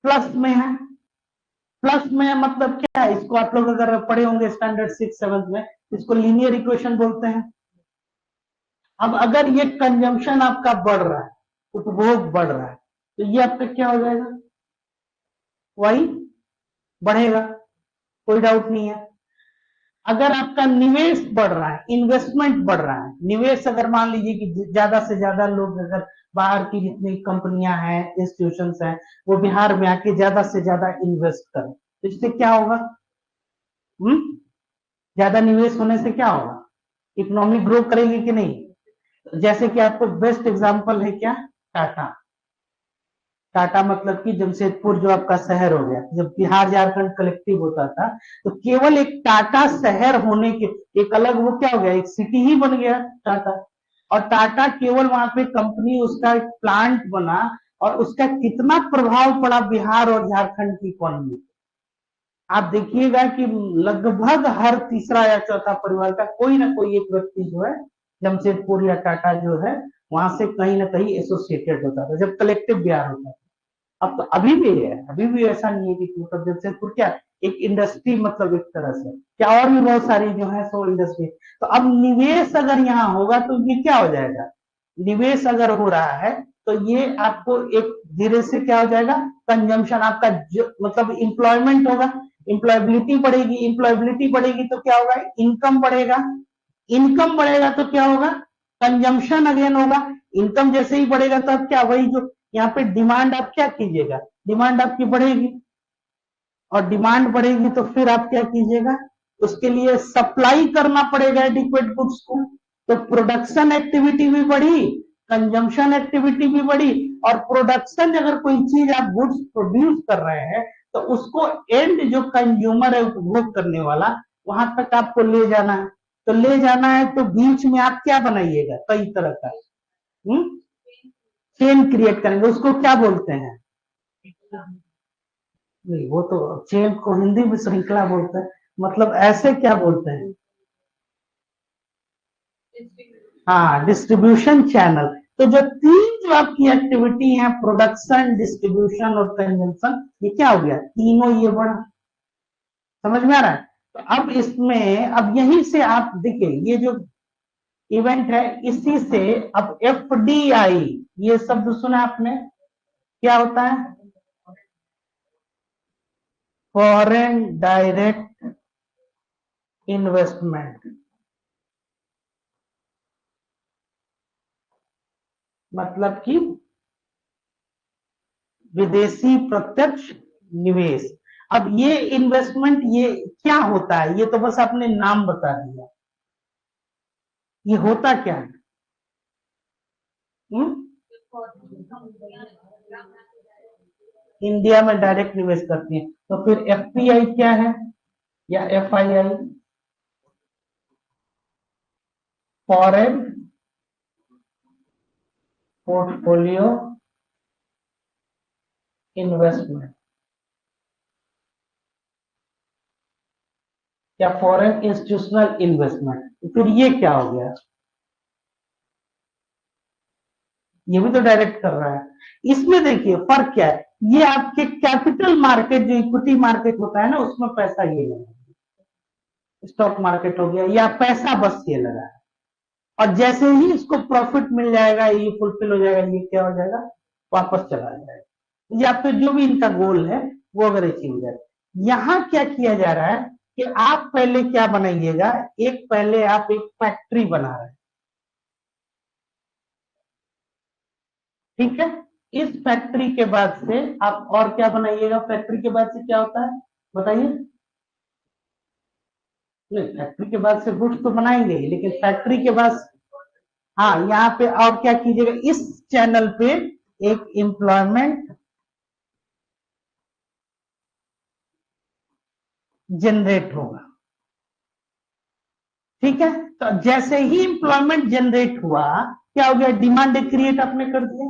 प्लस में है। प्लस में मतलब क्या है, इसको आप लोग अगर पढ़े होंगे स्टैंडर्ड 6 7 में, इसको लीनियर इक्वेशन बोलते हैं। अब अगर ये कंजम्पशन आपका बढ़ रहा है, उपभोग बढ़ रहा है, तो ये आपका क्या हो जाएगा, वही बढ़ेगा, कोई डाउट नहीं है। अगर आपका निवेश बढ़ रहा है, इन्वेस्टमेंट बढ़ रहा है, निवेश अगर मान लीजिए कि ज्यादा से ज्यादा लोग अगर बाहर की जितनी कंपनियां हैं, इंस्टीट्यूशंस हैं, वो बिहार में आके ज्यादा से ज्यादा इन्वेस्ट करें, तो इससे क्या होगा, ज्यादा निवेश होने से क्या होगा, इकोनॉमी ग्रो करेगी कि नहीं। जैसे कि आपको बेस्ट एग्जांपल है क्या, टाटा। टाटा मतलब कि जमशेदपुर जो आपका शहर हो गया, जब बिहार झारखंड कलेक्टिव होता था तो केवल एक टाटा शहर होने के एक अलग वो क्या हो गया, एक सिटी ही बन गया टाटा। और टाटा केवल वहां पे कंपनी, उसका एक प्लांट बना और उसका कितना प्रभाव पड़ा बिहार और झारखंड की इकोनॉमी। आप देखिएगा कि लगभग हर तीसरा या चौथा परिवार का कोई ना कोई एक व्यक्ति जो है जमशेदपुर या टाटा जो है वहां से कहीं ना कहीं एसोसिएटेड होता था जब कलेक्टिव बिहार होता था। अब तो अभी भी है, अभी भी ऐसा नहीं है कि मतलब जमशेदपुर क्या एक इंडस्ट्री, मतलब एक तरह से क्या और भी बहुत सारी जो है सो इंडस्ट्री। तो अब निवेश अगर यहाँ होगा तो ये क्या हो जाएगा, निवेश अगर हो रहा है तो ये आपको एक धीरे से क्या हो जाएगा, कंजम्पशन आपका मतलब इंप्लॉयमेंट होगा, इंप्लॉयबिलिटी बढ़ेगी, इंप्लॉयबिलिटी बढ़ेगी तो क्या होगा, इनकम बढ़ेगा, इनकम बढ़ेगा तो क्या होगा, कंजम्पशन अगेन होगा। इनकम जैसे ही बढ़ेगा तो अब क्या, वही जो यहाँ पे डिमांड आप क्या कीजिएगा, डिमांड आपकी बढ़ेगी, और डिमांड बढ़ेगी तो फिर आप क्या कीजिएगा, उसके लिए सप्लाई करना पड़ेगा एडिक्वेट गुड्स को। तो प्रोडक्शन एक्टिविटी भी बढ़ी, कंजम्पशन एक्टिविटी भी बढ़ी, और प्रोडक्शन अगर कोई चीज आप गुड्स प्रोड्यूस कर रहे हैं तो उसको एंड जो कंज्यूमर है उपभोग करने वाला वहां तक आपको ले जाना है। तो ले जाना है तो बीच में आप क्या बनाइएगा, कई तरह का चेन क्रिएट करेंगे, उसको क्या बोलते हैं, नहीं वो तो चेन को हिंदी में श्रृंखला बोलते हैं, मतलब ऐसे क्या बोलते हैं, हाँ डिस्ट्रीब्यूशन चैनल। तो जो तीन जो आपकी एक्टिविटी है, प्रोडक्शन, डिस्ट्रीब्यूशन और कंजम्पशन, ये क्या हो गया, तीनों ये बढ़ा, समझ में आ रहा है। तो अब इसमें अब यहीं से आप देखिए ये जो इवेंट है इसी से अब एफडीआई, ये शब्द सुना आपने, क्या होता है, फॉरेन डायरेक्ट इन्वेस्टमेंट, मतलब कि विदेशी प्रत्यक्ष निवेश। अब ये इन्वेस्टमेंट ये क्या होता है, ये तो बस आपने नाम बता दिया, ये होता क्या है, हुँ? इंडिया में डायरेक्ट निवेश करती है, तो फिर एफपीआई क्या है या एफआईआई, फॉरेन पोर्टफोलियो इन्वेस्टमेंट या फॉरेन इंस्टीट्यूशनल इन्वेस्टमेंट। तो फिर ये क्या हो गया, ये भी तो डायरेक्ट कर रहा है। इसमें देखिए फर्क क्या है, ये आपके कैपिटल मार्केट जो इक्विटी मार्केट होता है ना उसमें पैसा ये लगा, स्टॉक मार्केट हो गया या पैसा बस ये लगा है, और जैसे ही इसको प्रॉफिट मिल जाएगा, ये फुलफिल हो जाएगा, ये क्या हो जाएगा, वापस चला जाएगा, या फिर जो भी इनका गोल है वो अगर अचीव हो जाए। यहाँ क्या किया जा रहा है कि आप पहले क्या बनाइएगा, एक पहले आप एक फैक्ट्री बना रहे हैं, ठीक है। इस फैक्ट्री के बाद से आप और क्या बनाइएगा, फैक्ट्री के बाद से क्या होता है बताइए, नहीं, फैक्ट्री के बाद से गुड्स तो बनाएंगे ही, लेकिन फैक्ट्री के बाद हाँ यहाँ पे और क्या कीजिएगा, इस चैनल पे एक एम्प्लॉयमेंट जनरेट होगा। ठीक है, तो जैसे ही एम्प्लॉयमेंट जनरेट हुआ, क्या हो गया, डिमांड क्रिएट आपने कर दिया।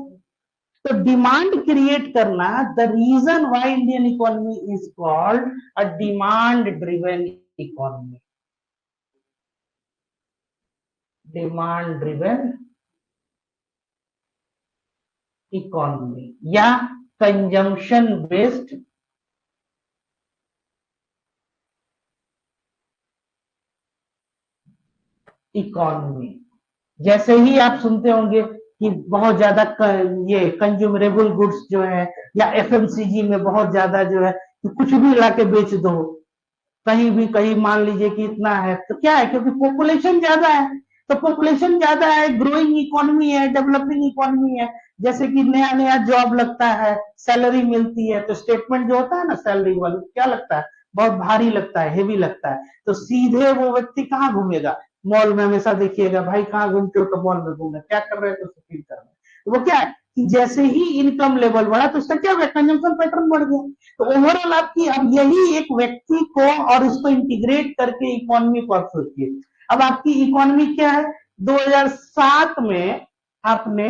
तो डिमांड क्रिएट करना, the reason why Indian economy is called a demand driven economy, demand driven economy या कंजम्पशन बेस्ड इकोनॉमी। जैसे ही आप सुनते होंगे कि बहुत ज्यादा ये कंज्यूमरेबल गुड्स जो है, या एफएमसीजी में बहुत ज्यादा जो है कि कुछ भी लाके बेच दो, कहीं भी कहीं मान लीजिए कि इतना है, तो क्या है, क्योंकि पॉपुलेशन ज्यादा है, तो पॉपुलेशन ज्यादा है, ग्रोइंग इकोनॉमी है, डेवलपिंग इकोनॉमी है, जैसे कि नया नया जॉब लगता है, सैलरी मिलती है, तो स्टेटमेंट जो होता है ना सैलरी वाला, क्या लगता है, बहुत भारी लगता है, हेवी लगता है, तो सीधे वो व्यक्ति कहाँ घूमेगा, मॉल में। हमेशा देखिएगा भाई कहाँ घूमते हो, तो मॉल में घूमना, क्या कर रहे हो, तो फील कर रहे हैं, तो वो क्या है कि जैसे ही इनकम लेवल बढ़ा तो उसका क्या हुआ, कंजम्पशन पैटर्न बढ़ गया। तो ओवरऑल आपकी अब यही एक व्यक्ति को और उसको इंटीग्रेट करके इकोनॉमी को आप सोचिए। अब आपकी इकोनॉमी क्या है, 2007 में आपने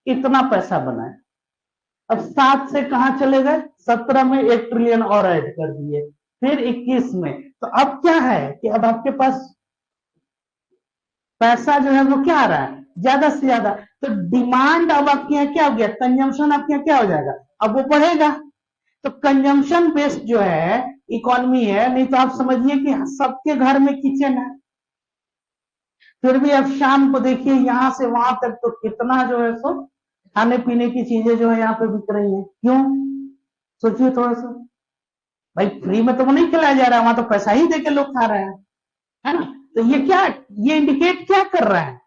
इतना पैसा बनाया, अब 7 से कहां चले गए, 17 में 1 ट्रिलियन और ऐड कर दिए, फिर 21 में, तो अब क्या है कि अब आपके पास पैसा जो है वो क्या आ रहा है, ज्यादा से ज्यादा, तो डिमांड अब आपके यहाँ क्या हो गया, कंजम्पशन आपके यहाँ क्या हो जाएगा, अब वो बढ़ेगा। तो कंजम्पशन बेस्ड जो है इकोनॉमी है, नहीं तो आप समझिए कि सबके घर में किचन है, फिर भी अब शाम को देखिए यहां से वहां तक तो कितना जो है सो खाने पीने की चीजें जो है यहाँ पे बिक रही है, क्यों, सोचिए थोड़ा सा। भाई फ्री में तो वो नहीं खिलाया जा रहा है, वहां तो पैसा ही देके लोग खा रहे हैं, है ना। तो ये क्या, ये इंडिकेट क्या कर रहा है,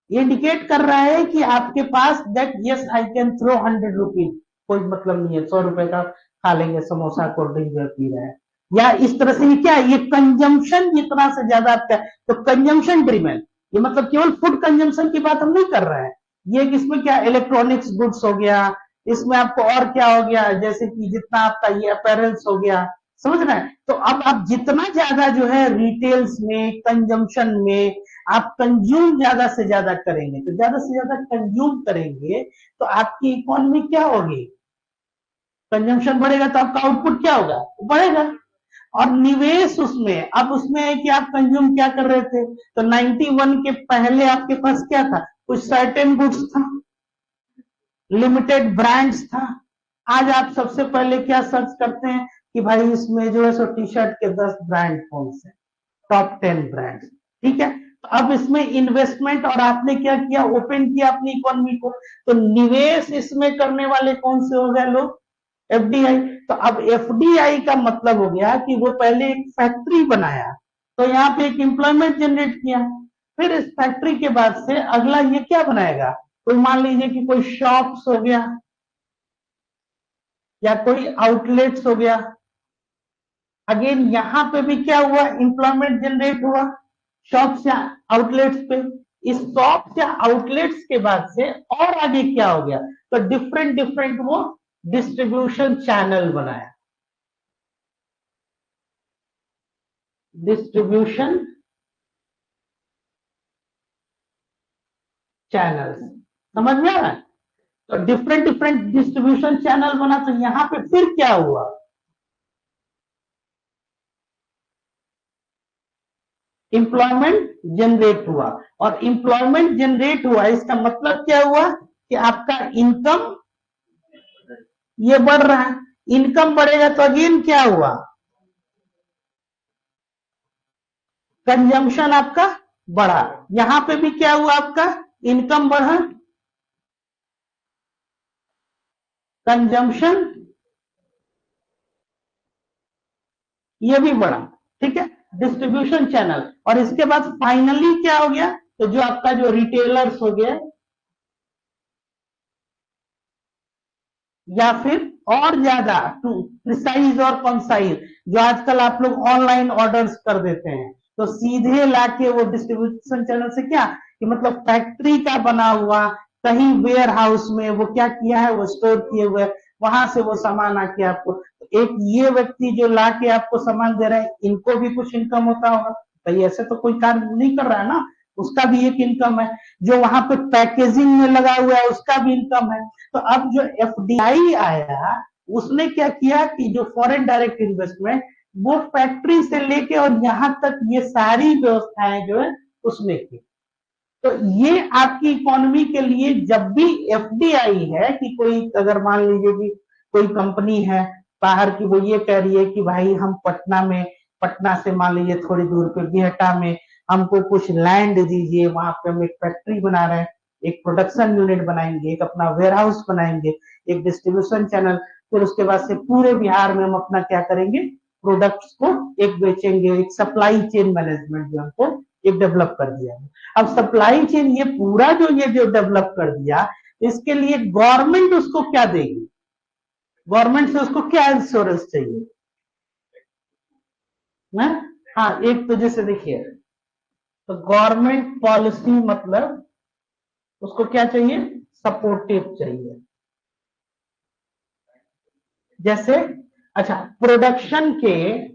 ये इंडिकेट कर रहा है कि आपके पास that yes I can throw 100 rupees, कोई मतलब नहीं है, 100 रुपए का खा लेंगे समोसा, कोल्ड ड्रिंक जो पी रहे हैं, या इस तरह से। ये क्या है, ये कंजम्पशन जितना से ज्यादा आपका, तो कंजम्पशन ड्रिवन, ये मतलब केवल फूड कंजम्पशन की बात हम नहीं कर रहे हैं, ये इसमें क्या इलेक्ट्रॉनिक्स गुड्स हो गया, इसमें आपको और क्या हो गया, जैसे कि जितना आपका ये अपैरल्स हो गया, समझ रहे हैं। तो अब आप जितना ज्यादा जो है रिटेल्स में, कंजम्पशन में आप कंज्यूम ज्यादा से ज्यादा करेंगे, तो ज्यादा से ज्यादा कंज्यूम करेंगे तो आपकी इकोनॉमी क्या होगी, कंजम्पशन बढ़ेगा, तो आपका आउटपुट क्या होगा, बढ़ेगा। और निवेश उसमें, अब उसमें है कि आप कंज्यूम क्या कर रहे थे, तो 91 के पहले आपके पास क्या था, कुछ सर्टेन गुड्स था, लिमिटेड ब्रांड्स था। आज आप सबसे पहले क्या सर्च करते हैं कि भाई इसमें जो है सो टी शर्ट के 10 ब्रांड कौन से, टॉप 10 ब्रांड्स, ठीक है। तो अब इसमें इन्वेस्टमेंट, और आपने क्या किया, ओपन किया अपनी इकोनॉमी को, तो निवेश इसमें करने वाले कौन से हो गए लोग, एफडीआई। तो अब एफडीआई का मतलब हो गया कि वो पहले एक फैक्ट्री बनाया, तो यहाँ पे एक एम्प्लॉयमेंट जनरेट किया, फिर इस फैक्ट्री के बाद से अगला ये क्या बनाएगा, कोई मान लीजिए कि कोई शॉप्स हो गया या कोई आउटलेट्स हो गया, अगेन यहां पे भी क्या हुआ, एम्प्लॉयमेंट जनरेट हुआ शॉप्स या आउटलेट्स पे। इस शॉप्स या आउटलेट्स के बाद से और आगे क्या हो गया, तो डिफरेंट डिफरेंट वो डिस्ट्रीब्यूशन चैनल बनाया, डिस्ट्रीब्यूशन चैनल, समझ में आ रहा है। तो डिफरेंट डिफरेंट डिस्ट्रीब्यूशन चैनल बना, तो यहां पे फिर क्या हुआ, एम्प्लॉयमेंट जनरेट हुआ, और एम्प्लॉयमेंट जनरेट हुआ इसका मतलब क्या हुआ कि आपका इनकम ये बढ़ रहा है, इनकम बढ़ेगा तो अगेन क्या हुआ, कंजम्पशन आपका बढ़ा, यहां पे भी क्या हुआ, आपका इनकम बढ़ा, कंजम्पशन ये भी बढ़ा, ठीक है, डिस्ट्रीब्यूशन चैनल। और इसके बाद फाइनली क्या हो गया, तो जो आपका जो रिटेलर्स हो गया या फिर और ज्यादा टू प्रिसाइज और कंसाइज, जो आजकल आप लोग ऑनलाइन ऑर्डर्स कर देते हैं, तो सीधे लाके वो डिस्ट्रीब्यूशन चैनल से क्या कि मतलब फैक्ट्री का बना हुआ कहीं वेयर हाउस में वो क्या किया है, वो स्टोर किए हुए, वहां से वो सामान आके आपको, एक ये व्यक्ति जो लाके आपको सामान दे रहा है, इनको भी कुछ इनकम होता होगा, भाई ऐसे तो कोई काम नहीं कर रहा है ना, उसका भी एक इनकम है। जो वहां पे पैकेजिंग में लगा हुआ है उसका भी इनकम है। तो अब जो एफडीआई आया, उसने क्या किया कि जो फॉरेन डायरेक्ट इन्वेस्टमेंट, वो फैक्ट्री से लेके और यहाँ तक ये सारी व्यवस्थाएं जो है उसने की। तो ये आपकी इकोनॉमी के लिए जब भी एफडीआई है कि कोई अगर मान लीजिए कि कोई कंपनी है बाहर की, वो ये कह रही है कि भाई हम पटना में, पटना से मान लीजिए थोड़ी दूर पे बिहटा में हमको कुछ लैंड दीजिए, वहां पे हम एक फैक्ट्री बना रहे हैं, एक प्रोडक्शन यूनिट बनाएंगे, एक अपना वेयर हाउस बनाएंगे, एक डिस्ट्रीब्यूशन चैनल, फिर उसके बाद से पूरे बिहार में हम अपना क्या करेंगे, प्रोडक्ट्स को एक बेचेंगे, एक सप्लाई चेन मैनेजमेंट जो हमको एक डेवलप कर दिया। अब सप्लाई चेन ये पूरा जो डेवलप कर दिया, इसके लिए गवर्नमेंट उसको क्या देगी, गवर्नमेंट से उसको क्या इंश्योरेंस चाहिए ना। हाँ, एक तो जैसे देखिए, तो गवर्नमेंट पॉलिसी मतलब उसको क्या चाहिए, सपोर्टिव चाहिए। जैसे अच्छा, प्रोडक्शन के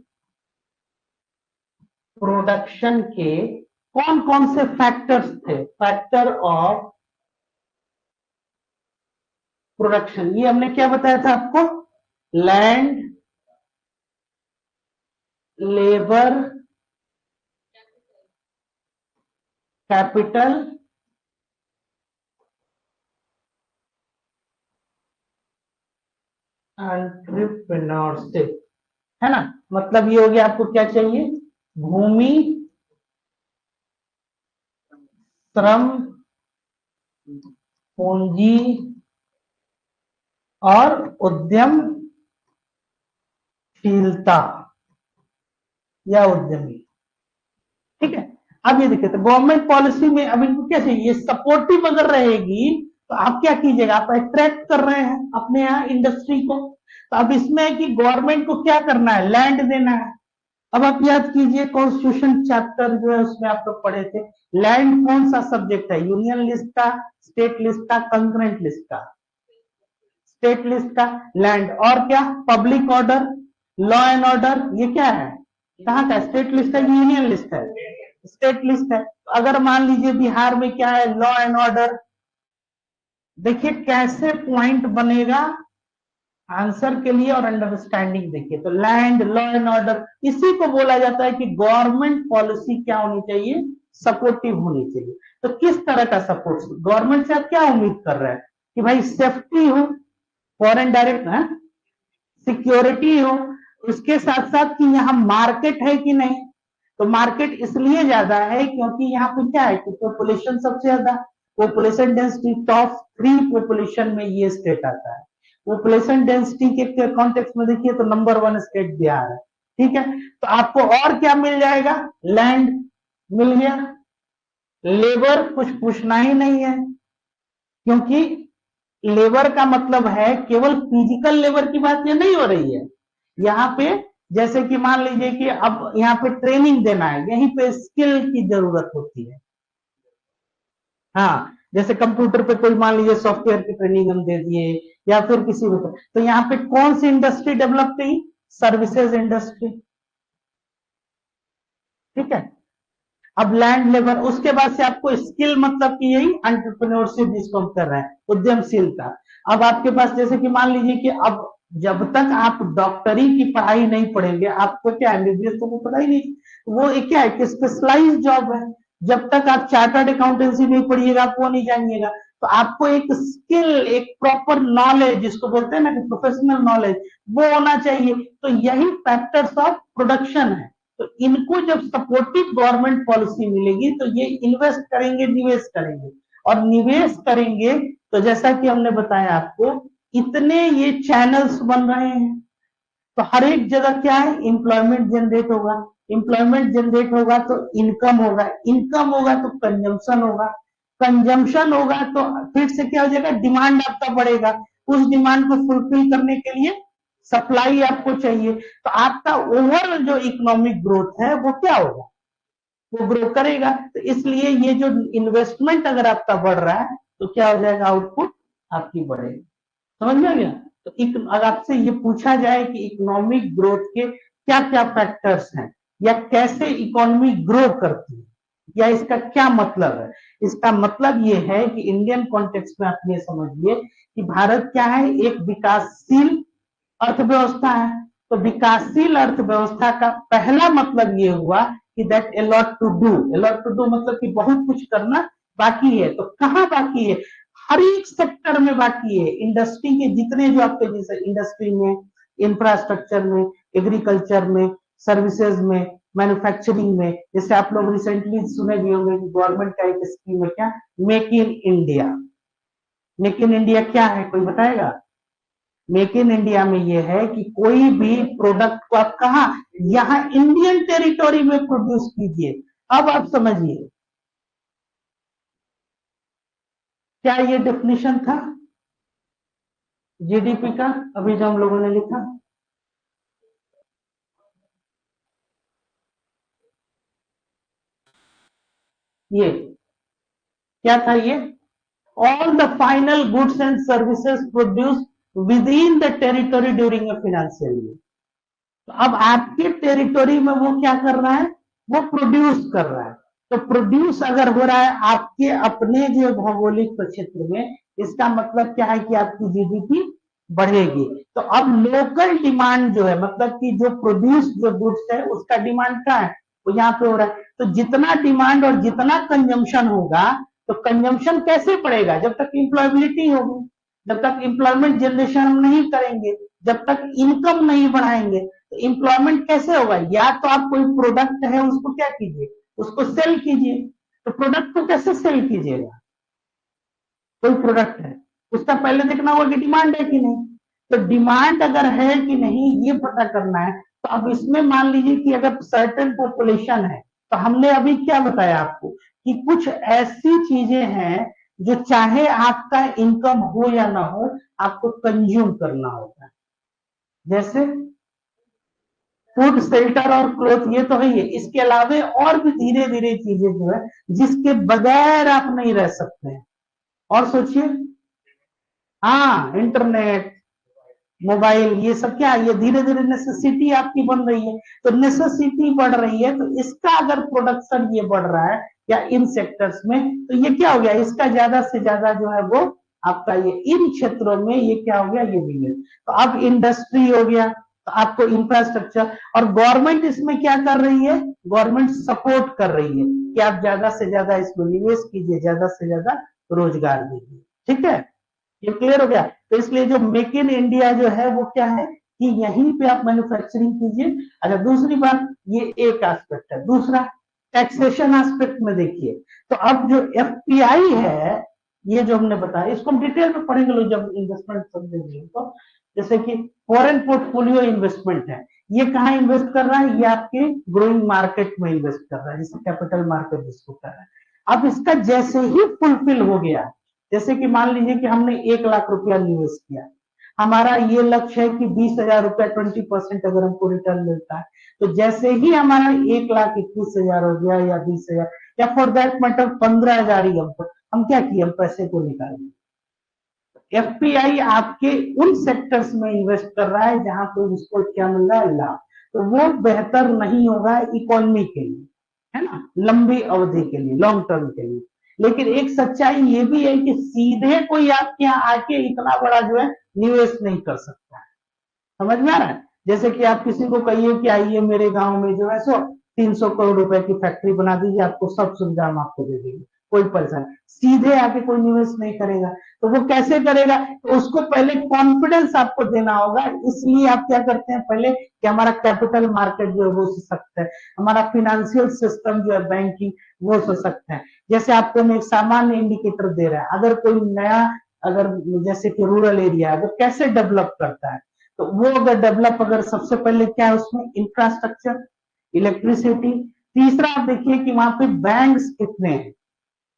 कौन कौन से फैक्टर्स थे, फैक्टर ऑफ प्रोडक्शन, ये हमने क्या बताया था आपको, लैंड, लेबर, कैपिटल, एंटरप्रेन्योरशिप, है ना। मतलब ये हो गया, आपको क्या चाहिए, भूमि, श्रम, पूंजी और उद्यमशीलता या उद्यमी। ठीक है। अब ये देखिए, तो गवर्नमेंट पॉलिसी में अब इनको क्या चाहिए, सपोर्टिव अगर रहेगी तो आप क्या कीजिएगा, आप अट्रैक्ट कर रहे हैं अपने यहाँ इंडस्ट्री को। तो अब इसमें है कि गवर्नमेंट को क्या करना है, लैंड देना है। अब आप याद कीजिए, कॉन्स्टिट्यूशन चैप्टर जो है उसमें आप लोग पढ़े थे, लैंड कौन सा सब्जेक्ट है, यूनियन लिस्ट का, स्टेट लिस्ट का, कंकरेंट लिस्ट का, स्टेट लिस्ट का लैंड। और क्या, public order, law and order, ये क्या है, कहाँ का, स्टेट लिस्ट है, यूनियन लिस्ट है, स्टेट लिस्ट है। अगर मान लीजिए बिहार में क्या है, लॉ एंड ऑर्डर, देखिए कैसे पॉइंट बनेगा आंसर के लिए और अंडरस्टैंडिंग देखिए, तो लैंड, लॉ एंड ऑर्डर, इसी को बोला जाता है कि गवर्नमेंट पॉलिसी क्या होनी चाहिए, सपोर्टिव होनी चाहिए। तो किस तरह का सपोर्ट, गवर्नमेंट से आप क्या उम्मीद कर रहे हैं कि भाई सेफ्टी हो, फॉरेन डायरेक्ट है, सिक्योरिटी हो, उसके साथ साथ कि यहाँ मार्केट है कि नहीं। तो मार्केट इसलिए ज्यादा है क्योंकि यहाँ पे क्या है कि पॉपुलेशन सबसे ज्यादा, पॉपुलेशन डेंसिटी टॉप 3 पॉपुलेशन में ये स्टेट आता है। पॉपुलेशन डेंसिटी के कॉन्टेक्स्ट में देखिए तो नंबर 1 स्टेट बिहार है। ठीक है, तो आपको और क्या मिल जाएगा, लैंड मिल गया, लेबर कुछ पूछना ही नहीं है, क्योंकि लेबर का मतलब है केवल फिजिकल लेबर की बात ये नहीं हो रही है यहाँ पे। जैसे कि मान लीजिए कि अब यहाँ पे ट्रेनिंग देना है, यहीं पे स्किल की जरूरत होती है। हाँ, जैसे कंप्यूटर पे कोई मान लीजिए सॉफ्टवेयर की ट्रेनिंग हम दे दिए या फिर किसी भी, तो यहाँ पे कौन सी इंडस्ट्री डेवलप की, सर्विसेज इंडस्ट्री। ठीक है, अब लैंड लेबर, उसके बाद से आपको स्किल मतलब कि यही एंटरप्रेन्योरशिप जिसको हम कर रहे हैं, उद्यमशीलता। अब आपके पास जैसे कि मान लीजिए कि अब जब तक आप डॉक्टरी की पढ़ाई नहीं पढ़ेंगे, आपको क्या एमबीबीएस तो पढ़ा ही नहीं, वो एक क्या है कि स्पेशलाइज जॉब है। जब तक आप चार्टर्ड अकाउंटेंसी नहीं पढ़िएगा आप वो नहीं जानिएगा। तो आपको एक स्किल, एक प्रॉपर नॉलेज जिसको बोलते हैं ना कि प्रोफेशनल नॉलेज, वो होना चाहिए। तो यही फैक्टर्स ऑफ प्रोडक्शन है। तो इनको जब सपोर्टिव गवर्नमेंट पॉलिसी मिलेगी तो ये इन्वेस्ट करेंगे, निवेश करेंगे, और निवेश करेंगे तो जैसा कि हमने बताया आपको, इतने ये चैनल्स बन रहे हैं, तो हर एक जगह क्या है, इंप्लॉयमेंट जनरेट होगा, इंप्लॉयमेंट जनरेट होगा तो इनकम होगा, इनकम होगा तो कंजम्पशन होगा, कंजम्पशन होगा तो फिर से क्या हो जाएगा, डिमांड आपका बढ़ेगा, उस डिमांड को फुलफिल करने के लिए सप्लाई आपको चाहिए, तो आपका ओवरऑल जो इकोनॉमिक ग्रोथ है वो क्या होगा, वो ग्रो करेगा। तो इसलिए ये जो इन्वेस्टमेंट अगर आपका बढ़ रहा है तो क्या हो जाएगा, आउटपुट आपकी बढ़ेगी। समझ में आ गया। तो अगर आपसे ये पूछा जाए कि इकोनॉमिक ग्रोथ के क्या क्या फैक्टर्स हैं या कैसे इकोनॉमी ग्रो करती है या इसका क्या मतलब है, इसका मतलब ये है कि इंडियन कॉन्टेक्स्ट में आप ये समझिए कि भारत क्या है, एक विकासशील अर्थव्यवस्था है। तो विकासशील अर्थव्यवस्था का पहला मतलब ये हुआ कि that a lot to do, a lot to do मतलब कि बहुत कुछ करना बाकी है। तो कहाँ बाकी है, हर एक सेक्टर में बाकी है। इंडस्ट्री के जितने जो आपके जैसे इंडस्ट्री में, इंफ्रास्ट्रक्चर में, एग्रीकल्चर में, सर्विसेज में, मैन्युफैक्चरिंग में, जैसे आप लोग रिसेंटली सुने भी होंगे कि गवर्नमेंट का एक स्कीम है क्या, make in India. Make in India क्या है, कोई बताएगा। मेक इन इंडिया में यह है कि कोई भी प्रोडक्ट को आप कहा यहां इंडियन टेरिटोरी में प्रोड्यूस कीजिए। अब आप समझिए क्या ये डेफिनेशन था जीडीपी का अभी जो हम लोगों ने लिखा, ये क्या था, ये all the final goods and services produced within the territory during a financial year। तो अब आपके टेरिटोरी में वो क्या कर रहा है, वो प्रोड्यूस कर रहा है। तो प्रोड्यूस अगर हो रहा है आपके अपने जो भौगोलिक क्षेत्र में, इसका मतलब क्या है कि आपकी जीडीपी बढ़ेगी। तो अब लोकल डिमांड जो है, मतलब कि जो प्रोड्यूस जो गुड्स है उसका डिमांड क्या है, वो यहाँ पे हो रहा है। तो जितना डिमांड और जितना कंजम्पशन होगा, तो कंजम्पशन कैसे बढ़ेगा, जब तक इंप्लॉयबिलिटी होगी, जब तक इंप्लॉयमेंट जनरेशन हम नहीं करेंगे, जब तक इनकम नहीं बढ़ाएंगे, तो इंप्लॉयमेंट कैसे होगा। या तो आप कोई प्रोडक्ट है उसको क्या कीजिए, उसको सेल कीजिए। तो प्रोडक्ट को कैसे सेल कीजिएगा, कोई प्रोडक्ट है उसका पहले देखना होगा कि डिमांड है कि नहीं। तो डिमांड अगर है कि नहीं ये पता करना है। तो अब इसमें मान लीजिए कि अगर सर्टेन पॉपुलेशन है, तो हमने अभी क्या बताया आपको कि कुछ ऐसी चीजें हैं जो चाहे आपका इनकम हो या ना हो आपको कंज्यूम करना होगा, जैसे फूड, शेल्टर और क्लोथ, ये तो है ही है। इसके अलावे और भी धीरे धीरे चीजें जो है जिसके बगैर आप नहीं रह सकते हैं। और सोचिए, हाँ इंटरनेट, मोबाइल, ये सब क्या, ये धीरे धीरे नेसेसिटी आपकी बन रही है। तो नेसेसिटी बढ़ रही है, तो इसका अगर प्रोडक्शन ये बढ़ रहा है या इन सेक्टर्स में, तो ये क्या हो गया, इसका ज्यादा से ज्यादा जो है वो आपका ये इन क्षेत्रों में ये क्या हो गया, ये बिजनेस। तो अब इंडस्ट्री हो गया, तो आपको इंफ्रास्ट्रक्चर, और गवर्नमेंट इसमें क्या कर रही है, गवर्नमेंट सपोर्ट कर रही है कि आप ज्यादा से ज्यादा इसमें निवेश कीजिए, ज्यादा से ज्यादा रोजगार दीजिए। ठीक है, ये क्लियर हो गया। तो इसलिए जो मेक इन इंडिया जो है वो क्या है कि यहीं पे आप मैन्युफैक्चरिंग कीजिए। अच्छा, दूसरी बात, ये एक एस्पेक्ट है। दूसरा, टैक्सेशन एस्पेक्ट में देखिए, तो अब जो एफपीआई है, ये जो हमने बताया इसको हम डिटेल में पढ़ेंगे लोग जब इन्वेस्टमेंट समझेंगे। तो जैसे कि फॉरेन पोर्टफोलियो इन्वेस्टमेंट है, ये कहाँ इन्वेस्ट कर रहा है, ये आपके ग्रोइंग मार्केट में इन्वेस्ट कर रहा है, जैसे कैपिटल मार्केट जिसको कर रहा है। अब इसका जैसे ही फुलफिल हो गया, जैसे कि मान लीजिए कि हमने 1 लाख रुपया निवेश किया, हमारा ये लक्ष्य है कि 20,000 रुपया 20% अगर हमको रिटर्न मिलता है, तो जैसे ही हमारा 1,21,000 हो गया या 20,000 या फॉर दैट मैटर 15,000 ही हम क्या किए, हम पैसे को निकालेंगे। एफपीआई आपके उन सेक्टर्स में इन्वेस्ट कर रहा है जहां पे उसको क्या मिल रहा है, लाभ। तो वो बेहतर नहीं होगा इकोनॉमी के लिए, है ना, लंबी अवधि के लिए, लॉन्ग टर्म के लिए। लेकिन एक सच्चाई ये भी है कि सीधे कोई आपके यहाँ आके इतना बड़ा जो है निवेश नहीं कर सकता है। समझ में आ रहा है। जैसे कि आप किसी को कहिए कि आइए मेरे गांव में जो है सो 300 करोड़ रुपए की फैक्ट्री बना दीजिए, आपको सब सुविधा हम आपको दे देंगे, कोई परेशानी, सीधे आके कोई निवेश नहीं करेगा। तो वो कैसे करेगा, तो उसको पहले कॉन्फिडेंस आपको देना होगा। इसलिए आप क्या करते हैं पहले कि हमारा कैपिटल मार्केट जो है वो सशक्त है, हमारा फिनेंशियल सिस्टम जो है बैंकिंग वो सशक्त है। जैसे आपको मैं एक सामान्य इंडिकेटर दे रहा है, अगर कोई नया, अगर जैसे कि रूरल एरिया अगर कैसे डेवलप करता है, तो वो अगर डेवलप, अगर सबसे पहले क्या है उसमें, इंफ्रास्ट्रक्चर, इलेक्ट्रिसिटी। तीसरा आप देखिए कि वहां पे बैंक्स कितने हैं।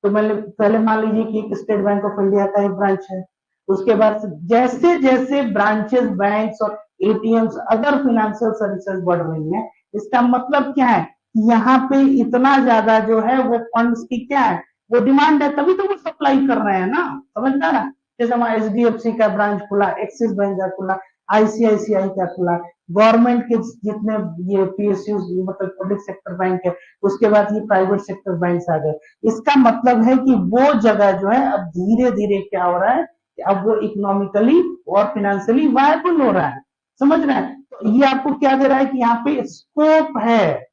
तो पहले मान लीजिए कि एक स्टेट बैंक ऑफ इंडिया का एक ब्रांच है, उसके बाद जैसे जैसे ब्रांचेस, बैंक्स और एटीएम्स, अदर फिनेंशियल सर्विसेज बढ़ रही है, इसका मतलब क्या है, यहाँ पे इतना ज्यादा जो है वो फंड्स की क्या है, वो डिमांड है, तभी तो वो सप्लाई कर रहे हैं ना, समझ में आ रहा है। जैसे हमारा एचडीएफसी का ब्रांच खुला, एक्सिस बैंक का खुला, आईसीआईसीआई का खुला, गवर्नमेंट के जितने ये पीएसयू मतलब पब्लिक सेक्टर बैंक है, उसके बाद ये प्राइवेट सेक्टर बैंक आ गए। इसका मतलब है कि वो जगह जो है अब धीरे धीरे क्या हो रहा है, अब वो इकोनॉमिकली और फाइनेंशियली वायबल हो रहा है, समझ रहे हैं। तो ये आपको क्या दे रहा है कि यहाँ पे स्कोप है।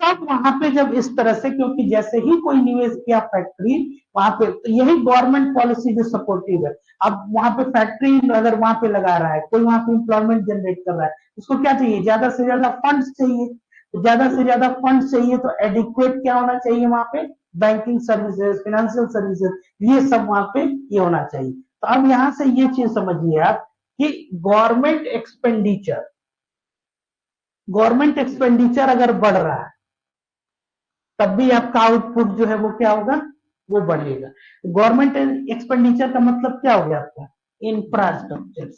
तब वहां पे जब इस तरह से, क्योंकि जैसे ही कोई निवेश किया फैक्ट्री, वहां पे तो यही गवर्नमेंट पॉलिसी जो सपोर्टिव है। अब वहां पे फैक्ट्री अगर वहां पे लगा रहा है, कोई वहां पे इंप्लॉयमेंट जनरेट कर रहा है, उसको क्या चाहिए, ज्यादा से ज्यादा फंड्स चाहिए। तो ज्यादा से ज्यादा फंड्स चाहिए तो एडिक्वेट क्या होना चाहिए वहां पे, बैंकिंग सर्विसेज, फाइनेंशियल सर्विसेज, ये सब वहां पे ये होना चाहिए। तो अब यहां से ये चीज समझिए आप कि गवर्नमेंट एक्सपेंडिचर अगर बढ़ रहा है, तब भी आपका आउटपुट जो है वो क्या होगा, वो बढ़ेगा। गवर्नमेंट एक्सपेंडिचर का मतलब क्या हो गया आपका, इंफ्रास्ट्रक्चर।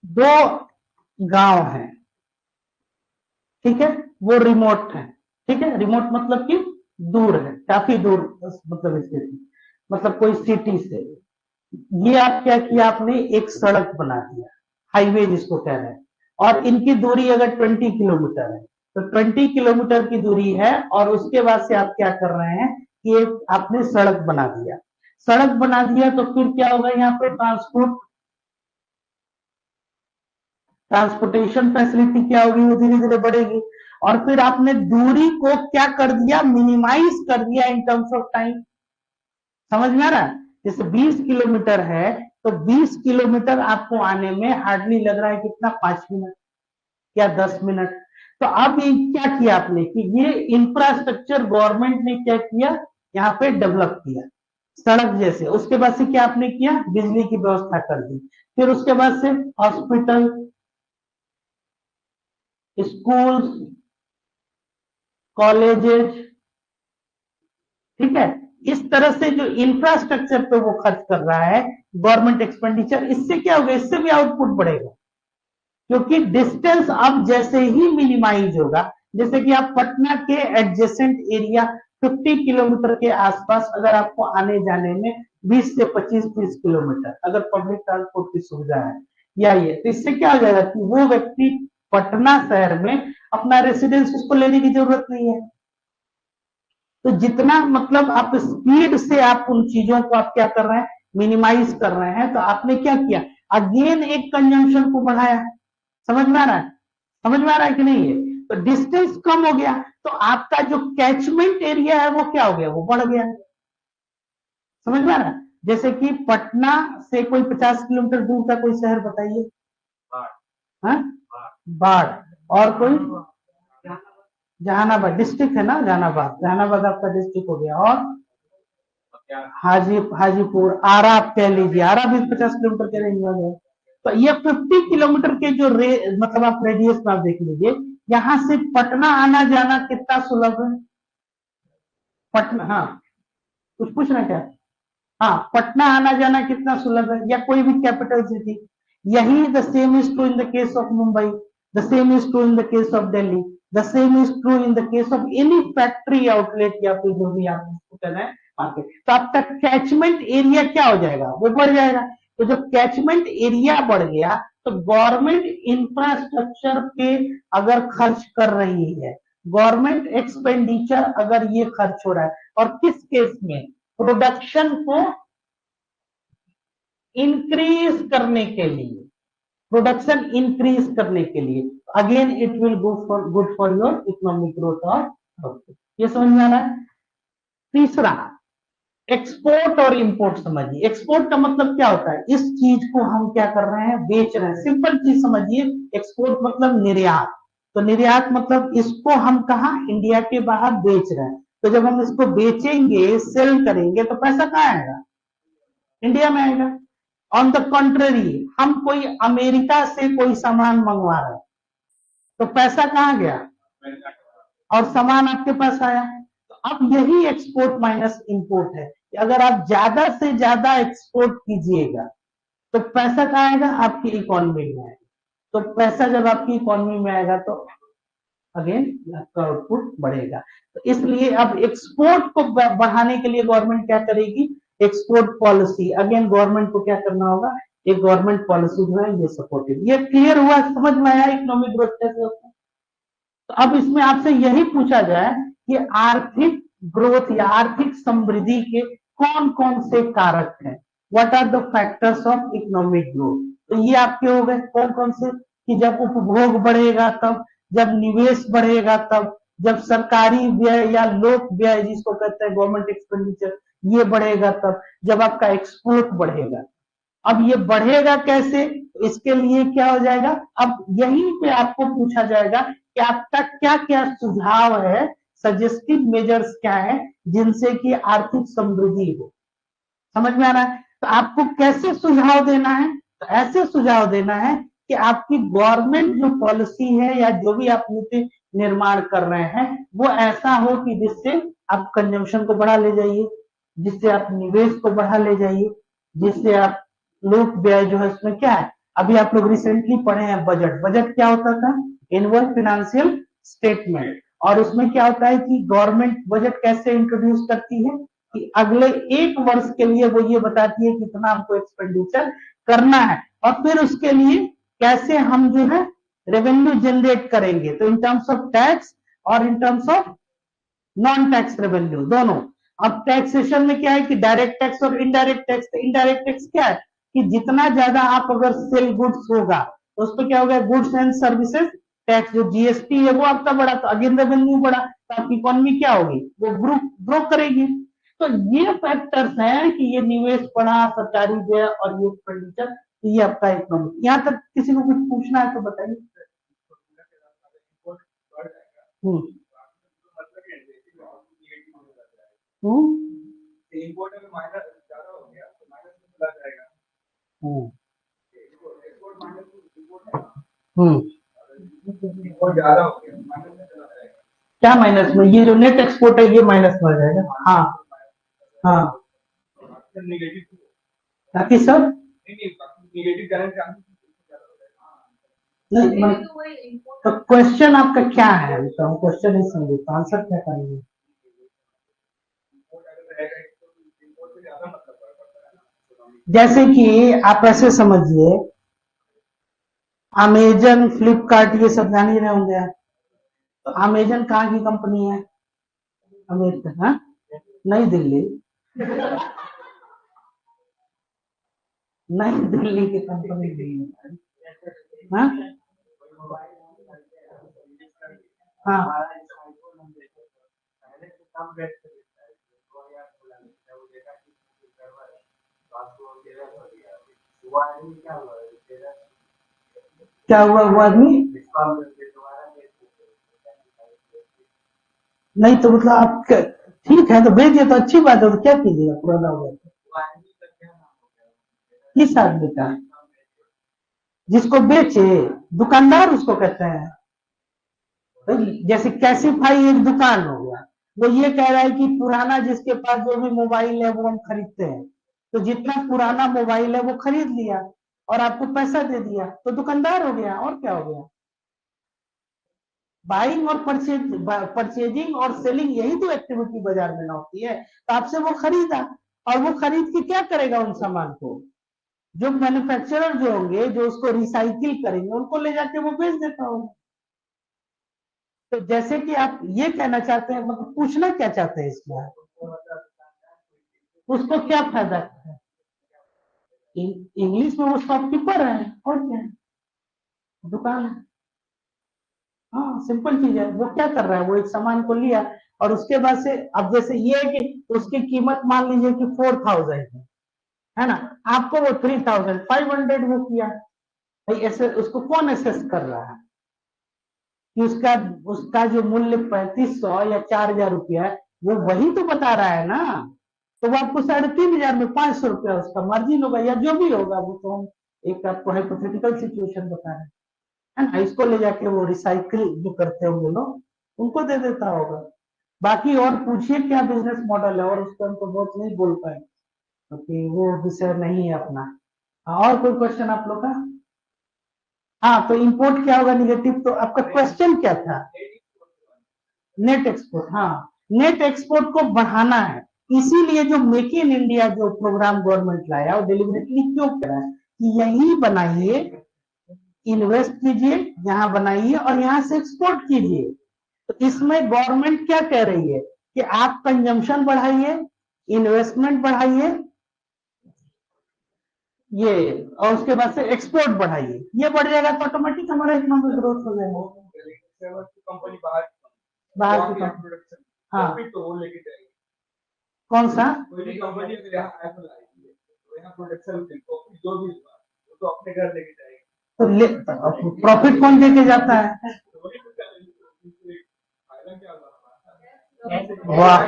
दो गांव हैं, ठीक है, वो रिमोट है, ठीक है, रिमोट मतलब कि दूर है, काफी दूर, मतलब इसके, मतलब कोई सिटी से, ये आप क्या किया, आपने एक सड़क बना दिया, हाईवे जिसको कह रहे हैं, और इनकी दूरी अगर 20 किलोमीटर है, तो 20 किलोमीटर की दूरी है, और उसके बाद से आप क्या कर रहे हैं कि एक आपने सड़क बना दिया, सड़क बना दिया तो फिर क्या होगा, यहाँ पे ट्रांसपोर्टेशन फैसिलिटी क्या होगी, वो धीरे धीरे बढ़ेगी। और फिर आपने दूरी को क्या कर दिया, मिनिमाइज कर दिया इन टर्म्स ऑफ टाइम, समझ में आ रहा है। जैसे 20 किलोमीटर है, तो 20 किलोमीटर आपको आने में हार्डली लग रहा है कितना, 5 मिनट या 10 मिनट। तो अब ये क्या किया आपने कि ये इंफ्रास्ट्रक्चर गवर्नमेंट ने क्या किया, यहाँ पे डेवलप किया, सड़क जैसे, उसके बाद से क्या आपने किया, बिजली की व्यवस्था कर दी, फिर उसके बाद से हॉस्पिटल, स्कूल, कॉलेजेस, ठीक है, इस तरह से जो इंफ्रास्ट्रक्चर पे वो खर्च कर रहा है गवर्नमेंट एक्सपेंडिचर, इससे क्या होगा, इससे भी आउटपुट बढ़ेगा, क्योंकि डिस्टेंस अब जैसे ही मिनिमाइज होगा, जैसे कि आप पटना के एडजेसेंट एरिया 50 किलोमीटर के आसपास अगर आपको आने जाने में 20 से 25-30 किलोमीटर अगर पब्लिक ट्रांसपोर्ट की सुविधा है या ये, तो इससे क्या हो जाएगा कि वो व्यक्ति पटना शहर में अपना रेसिडेंस उसको लेने की जरूरत नहीं है। तो जितना मतलब आप स्पीड से आप उन चीजों को आप क्या कर रहे हैं, मिनिमाइज कर रहे हैं, तो आपने क्या किया, अगेन एक कंजम्पशन को बढ़ाया, समझ में आ रहा है, समझ में आ रहा है कि नहीं है। तो डिस्टेंस कम हो गया, तो आपका जो कैचमेंट एरिया है वो क्या हो गया, वो बढ़ गया, समझ में आ रहा है। जैसे कि पटना से कोई 50 किलोमीटर दूर का कोई शहर बताइए, हाँ, बाढ़, और कोई, जहानाबाद डिस्ट्रिक्ट है ना, जहानाबाद, जहानाबाद आपका डिस्ट्रिक्ट हो गया, और हाजीपुर, आरा आप कह लीजिए, आरा भी 50 किलोमीटर के रेंज में है। तो ये 50 किलोमीटर के जो मतलब आप रेडियस में आप देख लीजिए, यहाँ से पटना आना जाना कितना सुलभ है, पटना, हाँ, कुछ पूछना क्या, हाँ, पटना आना जाना कितना सुलभ है, या कोई भी कैपिटल सिटी। यही the same is true in the case of Mumbai, the same is true in the case of Delhi, the same is true in the case of any factory outlet, या फिर जो भी आप इसको कह रहे हैं मार्केट। तो आपका कैचमेंट एरिया क्या हो जाएगा, वो बढ़ जाएगा। तो जब कैचमेंट एरिया बढ़ गया, तो गवर्नमेंट इंफ्रास्ट्रक्चर पे अगर खर्च कर रही है, गवर्नमेंट एक्सपेंडिचर अगर ये खर्च हो रहा है, और किस केस में, प्रोडक्शन को इंक्रीज करने के लिए, प्रोडक्शन इंक्रीज करने के लिए, again it will good for your economic growth और ये समझ में आ रहा है। तीसरा, एक्सपोर्ट और इंपोर्ट समझिए। एक्सपोर्ट का मतलब क्या होता है, इस चीज को हम क्या कर रहे हैं, बेच रहे हैं, सिंपल चीज समझिए। एक्सपोर्ट मतलब निर्यात, तो निर्यात मतलब इसको हम कहा, इंडिया के बाहर बेच रहे हैं। तो जब हम इसको बेचेंगे, सेल करेंगे, तो पैसा कहाँ आएगा, इंडिया में आएगा। ऑन द कंट्ररी, हम कोई अमेरिका से कोई सामान मंगवा रहे हैं, तो पैसा कहाँ गया, और सामान आपके पास आया। तो अब यही एक्सपोर्ट माइनस इंपोर्ट है कि अगर आप ज्यादा से ज्यादा एक्सपोर्ट कीजिएगा तो पैसा कहाँ आएगा, आपकी इकोनॉमी में आएगा। तो पैसा जब आपकी इकोनॉमी में आएगा तो अगेन आपका आउटपुट बढ़ेगा। तो इसलिए अब एक्सपोर्ट को बढ़ाने के लिए गवर्नमेंट क्या करेगी, एक्सपोर्ट पॉलिसी। अगेन गवर्नमेंट को क्या करना होगा, एक गवर्नमेंट पॉलिसी जो है ये सपोर्टिव। ये क्लियर हुआ, समझ में आया इकोनॉमिक ग्रोथ कैसे होता है। तो अब इसमें आपसे यही पूछा जाए कि आर्थिक ग्रोथ या आर्थिक समृद्धि के कौन कौन से कारक हैं, what are the factors of economic growth. तो ये आपके हो गए कौन कौन से, कि जब उपभोग बढ़ेगा तब, जब निवेश बढ़ेगा तब, जब सरकारी व्यय या लोक व्यय जिसको कहते हैं गवर्नमेंट एक्सपेंडिचर ये बढ़ेगा तब, जब आपका एक्सपोर्ट बढ़ेगा। अब ये बढ़ेगा कैसे, इसके लिए क्या हो जाएगा, अब यहीं पे आपको पूछा जाएगा कि आपका क्या क्या सुझाव है, सजेस्टिव मेजर्स क्या है जिनसे कि आर्थिक समृद्धि हो। समझ में आ रहा है। तो आपको कैसे सुझाव देना है, तो ऐसे सुझाव देना है कि आपकी गवर्नमेंट जो पॉलिसी है या जो भी आप नीति निर्माण कर रहे हैं वो ऐसा हो कि जिससे आप कंजम्पशन को बढ़ा ले जाइए, जिससे आप निवेश को बढ़ा ले जाइए, जिससे आप लोक व्यय जो है उसमें क्या है, अभी आप लोग रिसेंटली पढ़े हैं बजट। बजट क्या होता था, एनुअल फाइनेंशियल स्टेटमेंट। और उसमें क्या होता है कि गवर्नमेंट बजट कैसे इंट्रोड्यूस करती है कि अगले एक वर्ष के लिए वो ये बताती है कितना हमको एक्सपेंडिचर करना है, और फिर उसके लिए कैसे हम जो है रेवेन्यू जनरेट करेंगे। तो इन टर्म्स ऑफ टैक्स और इन terms of non tax revenue दोनों। अब टैक्सेशन में क्या है कि डायरेक्ट टैक्स और इनडायरेक्ट टैक्स। तो इनडायरेक्ट टैक्स क्या है कि जितना ज्यादा आप अगर सेल गुड्स होगा तो उस पर क्या होगा, गुड्स एंड सर्विसेज टैक्स जो जीएसटी है वो आपका बढ़ा, तो अगेन रेवेन्यू बढ़ा, तो आपकी इकोनॉमी क्या होगी, वो ग्रो करेगी। तो ये फैक्टर्स हैं कि ये निवेश बढ़ा, सरकारी व्यय और ये एक्सपेंडिचर, ये आपका इकोनॉमी। यहाँ तक किसी को कुछ पूछना है तो बताइए। हम्म इंपोर्ट में माइनस ज्यादा हो गया तो माइनस में चला जाएगा। इंपोर्ट ज्यादा हो गया माइनस में चला जाएगा। क्या माइनस में, ये जो नेट एक्सपोर्ट है ये माइनस में आ जाएगा। हाँ हाँ नेगेटिव, ताकि सब नेगेटिव करंट नहीं। तो क्वेश्चन आपका क्या है, तो क्वेश्चन ही समझे, तो आंसर क्या करेंगे। जैसे कि आप ऐसे समझिए, अमेजन फ्लिपकार्ट ये सब जान ही रहे होंगे। तो अमेजन कहाँ की कंपनी है, अमेरिका, हाँ नई दिल्ली, नई दिल्ली की कंपनी नहीं है। हाँ हाँ क्या हुआ वो आदमी, नहीं तो मतलब आप ठीक है तो भेज दिए तो अच्छी बात है, तो क्या कीजिएगा, पुराना हो गया किस आदमी का, जिसको बेचे, दुकानदार उसको कहते हैं। तो जैसे कैसीफाई एक दुकान हो गया, वो ये कह रहा है कि पुराना जिसके पास जो भी मोबाइल है वो हम खरीदते हैं, तो जितना पुराना मोबाइल है वो खरीद लिया और आपको पैसा दे दिया तो दुकानदार हो गया, और क्या हो गया। बाइंग और परचेजिंग और सेलिंग यही तो एक्टिविटी बाजार में ना होती है। तो आपसे वो खरीदा और वो खरीद के क्या करेगा उन सामान को, जो मैन्युफैक्चरर जो होंगे जो उसको रिसाइकिल करेंगे उनको ले जाके वो बेच देता होगा। तो जैसे कि आप ये कहना चाहते हैं, मतलब पूछना क्या चाहते हैं इसमें, उसको क्या फायदा है, इंग्लिश में वो शॉपकीपर है और क्या है, दुकान है। हाँ सिंपल चीज है, वो क्या कर रहा है, वो एक सामान को लिया और उसके बाद से, अब जैसे ये है कि उसकी कीमत मान लीजिए कि 4000 है ना, आपको वो 3500 वो किया। भाई ऐसे उसको कौन एसेस कर रहा है कि उसका उसका जो मूल्य 3500 या 4000 रुपया है, वो वही तो बता रहा है ना। तो वो आपको 3500 में 500 रुपया उसका मार्जिन होगा या जो भी होगा, वो तो हम एक आपको हाइपोथेटिकल सिचुएशन बता रहे हैं, है ना। इसको ले जाके वो रिसाइकिल जो करते होंगे लोग उनको दे देता होगा। बाकी और पूछिए क्या बिजनेस मॉडल है, और उस पर हम तो बहुत नहीं बोल पाए क्योंकि वो विषय नहीं है अपना। और कोई क्वेश्चन आप लोग का? हाँ, तो इंपोर्ट क्या होगा निगेटिव, तो आपका क्वेश्चन क्या था? नेट एक्सपोर्ट, हाँ, नेट एक्सपोर्ट को बढ़ाना है। इसीलिए जो मेक इन इंडिया जो प्रोग्राम गवर्नमेंट लाया वो डिलिबरेटली क्यों करा है कि यही बनाइए, इन्वेस्ट कीजिए, यहाँ बनाइए और यहाँ से एक्सपोर्ट कीजिए। तो इसमें गवर्नमेंट क्या कह रही है कि आप कंजम्पशन बढ़ाइए, इन्वेस्टमेंट बढ़ाइए, ये, और उसके बाद से एक्सपोर्ट बढ़ाइए, ये बढ़ जाएगा तो ऑटोमेटिक हमारा इकोनॉमिक ग्रोथ हो जाएगा। कंपनी बाहर की कंपनी, हाँ, तो वो लेके जाएगी। कौन सा? कोई भी कंपनी अगर यहाँ एप्पल आएगी तो यहाँ प्रोडक्शन जो भी होगा वो तो अपने घर लेके जाएगी, तो प्रॉफिट कौन देके जाता है? वाह,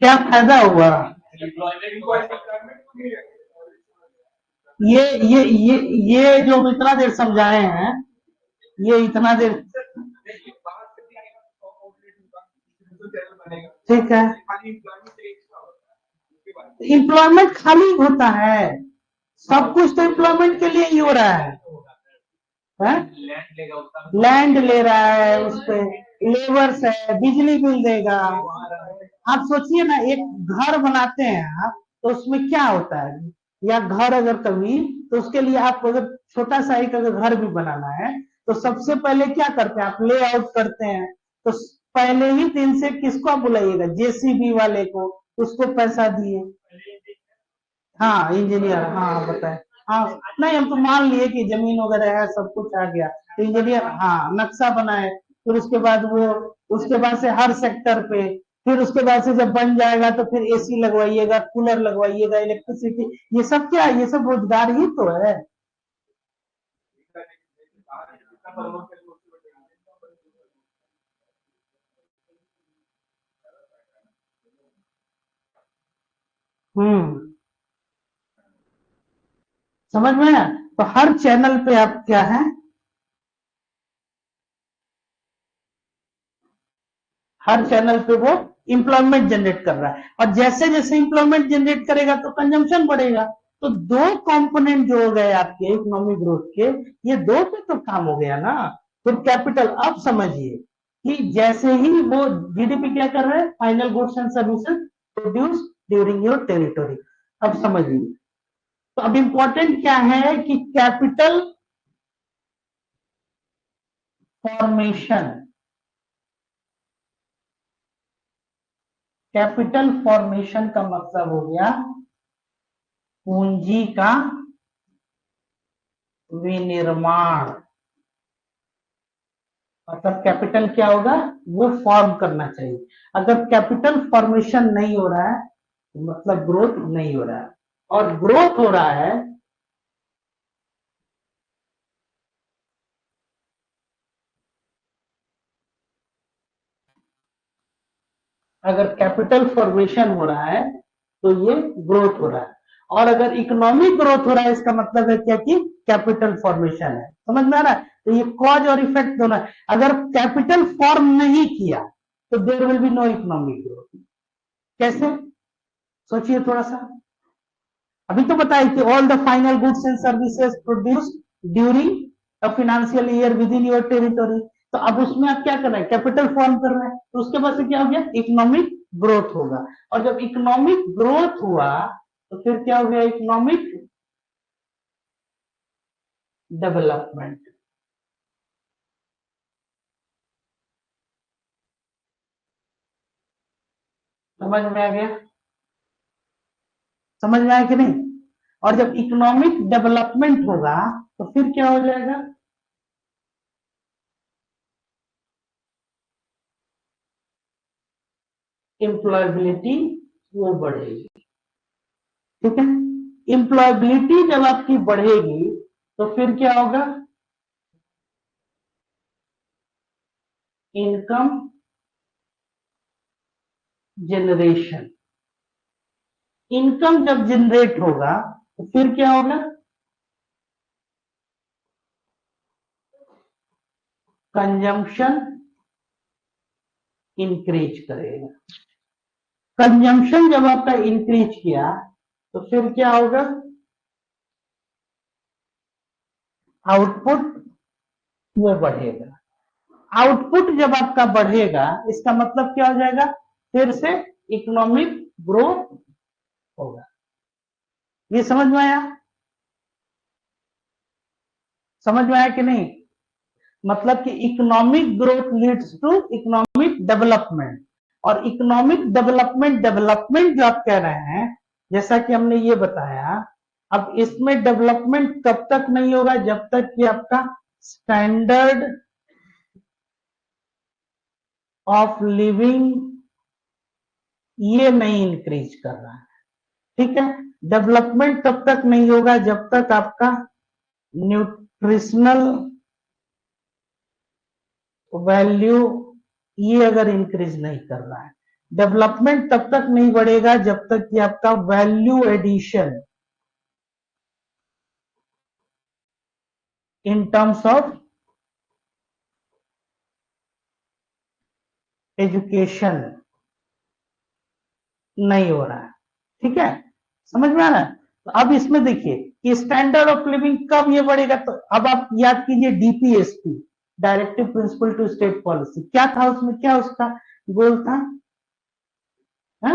क्या फायदा हुआ? ये जो हम इतना देर समझाए हैं, ये इतना देर, ठीक है, एम्प्लॉयमेंट खाली होता है, सब कुछ तो एम्प्लॉयमेंट के लिए ही हो रहा है। लैंड ले रहा है, उस पे लेबर्स है, बिजली बिल देगा। आप सोचिए ना, एक घर बनाते हैं आप, तो उसमें क्या होता है, या घर अगर कभी, तो उसके लिए आप अगर छोटा सा एक अगर घर भी बनाना है तो सबसे पहले क्या करते हैं, आप ले आउट करते हैं। तो पहले ही दिन से किसको आप बुलाइएगा, जेसीबी वाले को, उसको पैसा दिए। हाँ, इंजीनियर, हाँ बताए, हाँ, नहीं हम तो मान लिए कि जमीन वगैरह है, सब कुछ आ गया, तो इंजीनियर, हाँ, नक्शा बनाए, फिर उसके बाद वो, उसके बाद से हर सेक्टर पे, फिर उसके बाद से जब बन जाएगा तो फिर एसी लगवाइएगा, कूलर लगवाइएगा, इलेक्ट्रिसिटी, ये सब क्या है, ये सब रोजगार ही तो है। हम्म, समझ में आया? तो हर चैनल पे आप क्या है, हर चैनल पे वो इंप्लॉयमेंट जनरेट कर रहा है, और जैसे जैसे इंप्लॉयमेंट जनरेट करेगा तो कंजम्पशन बढ़ेगा। तो दो कंपोनेंट जो हो गए आपके इकोनॉमिक ग्रोथ के, ये दो पे तो काम हो गया ना। फिर कैपिटल, अब समझिए कि जैसे ही वो जीडीपी क्या कर रहा है, final goods and services produce during your territory. अब समझिए, तो अब इंपॉर्टेंट क्या है कि कैपिटल फॉर्मेशन, कैपिटल फॉर्मेशन का मतलब हो गया पूंजी का विनिर्माण। मतलब कैपिटल क्या होगा, वो फॉर्म करना चाहिए। अगर कैपिटल फॉर्मेशन नहीं हो रहा है तो मतलब ग्रोथ नहीं हो रहा है, और ग्रोथ हो रहा है, अगर कैपिटल फॉर्मेशन हो रहा है तो ये ग्रोथ हो रहा है, और अगर इकोनॉमिक ग्रोथ हो रहा है इसका मतलब है क्या कि कैपिटल फॉर्मेशन है। समझ में आ रहा है? तो ये कॉज और इफेक्ट दोनों है। अगर कैपिटल फॉर्म नहीं किया तो there will be no economic growth. कैसे, सोचिए थोड़ा सा। अभी तो बताया कि all the final goods and services produced during a financial year within your territory. तो अब उसमें आप क्या कर रहे हैं, कैपिटल फॉर्म कर रहे हैं, तो उसके बाद से क्या हो गया, इकोनॉमिक ग्रोथ होगा। और जब इकोनॉमिक ग्रोथ हुआ तो फिर क्या हो गया, इकोनॉमिक डेवलपमेंट। समझ में आ गया? समझ में आया कि नहीं? और जब इकोनॉमिक डेवलपमेंट होगा तो फिर क्या हो जाएगा, एम्प्लॉयबिलिटी वो बढ़ेगी। ठीक है, एम्प्लॉयबिलिटी जब आपकी बढ़ेगी तो फिर क्या होगा, इनकम जनरेशन। इनकम जब जनरेट होगा तो फिर क्या होगा, कंजम्पशन इंक्रीज करेगा। कंजम्पशन जब आपका इंक्रीज किया तो फिर क्या होगा, आउटपुट वो बढ़ेगा। आउटपुट जब आपका बढ़ेगा इसका मतलब क्या हो जाएगा, फिर से इकोनॉमिक ग्रोथ होगा। ये समझ में आया, समझ में आया कि नहीं? मतलब कि economic growth leads to economic development, और इकोनॉमिक डेवलपमेंट डेवलपमेंट जो आप कह रहे हैं, जैसा कि हमने ये बताया, अब इसमें डेवलपमेंट कब तक नहीं होगा, जब तक कि आपका स्टैंडर्ड ऑफ लिविंग ये नहीं इंक्रीज कर रहा है। ठीक है, डेवलपमेंट तब तक नहीं होगा जब तक आपका न्यूट्रिशनल वैल्यू ये अगर इंक्रीज नहीं कर रहा है। डेवलपमेंट तब तक नहीं बढ़ेगा जब तक कि आपका value addition in terms of education नहीं हो रहा है। ठीक है, समझ में आ रहा है? तो अब इसमें देखिए कि स्टैंडर्ड ऑफ लिविंग कब ये बढ़ेगा, तो अब आप याद कीजिए DPSP, directive principle to state policy, क्या था उसमें, क्या उसका गोल था? हा?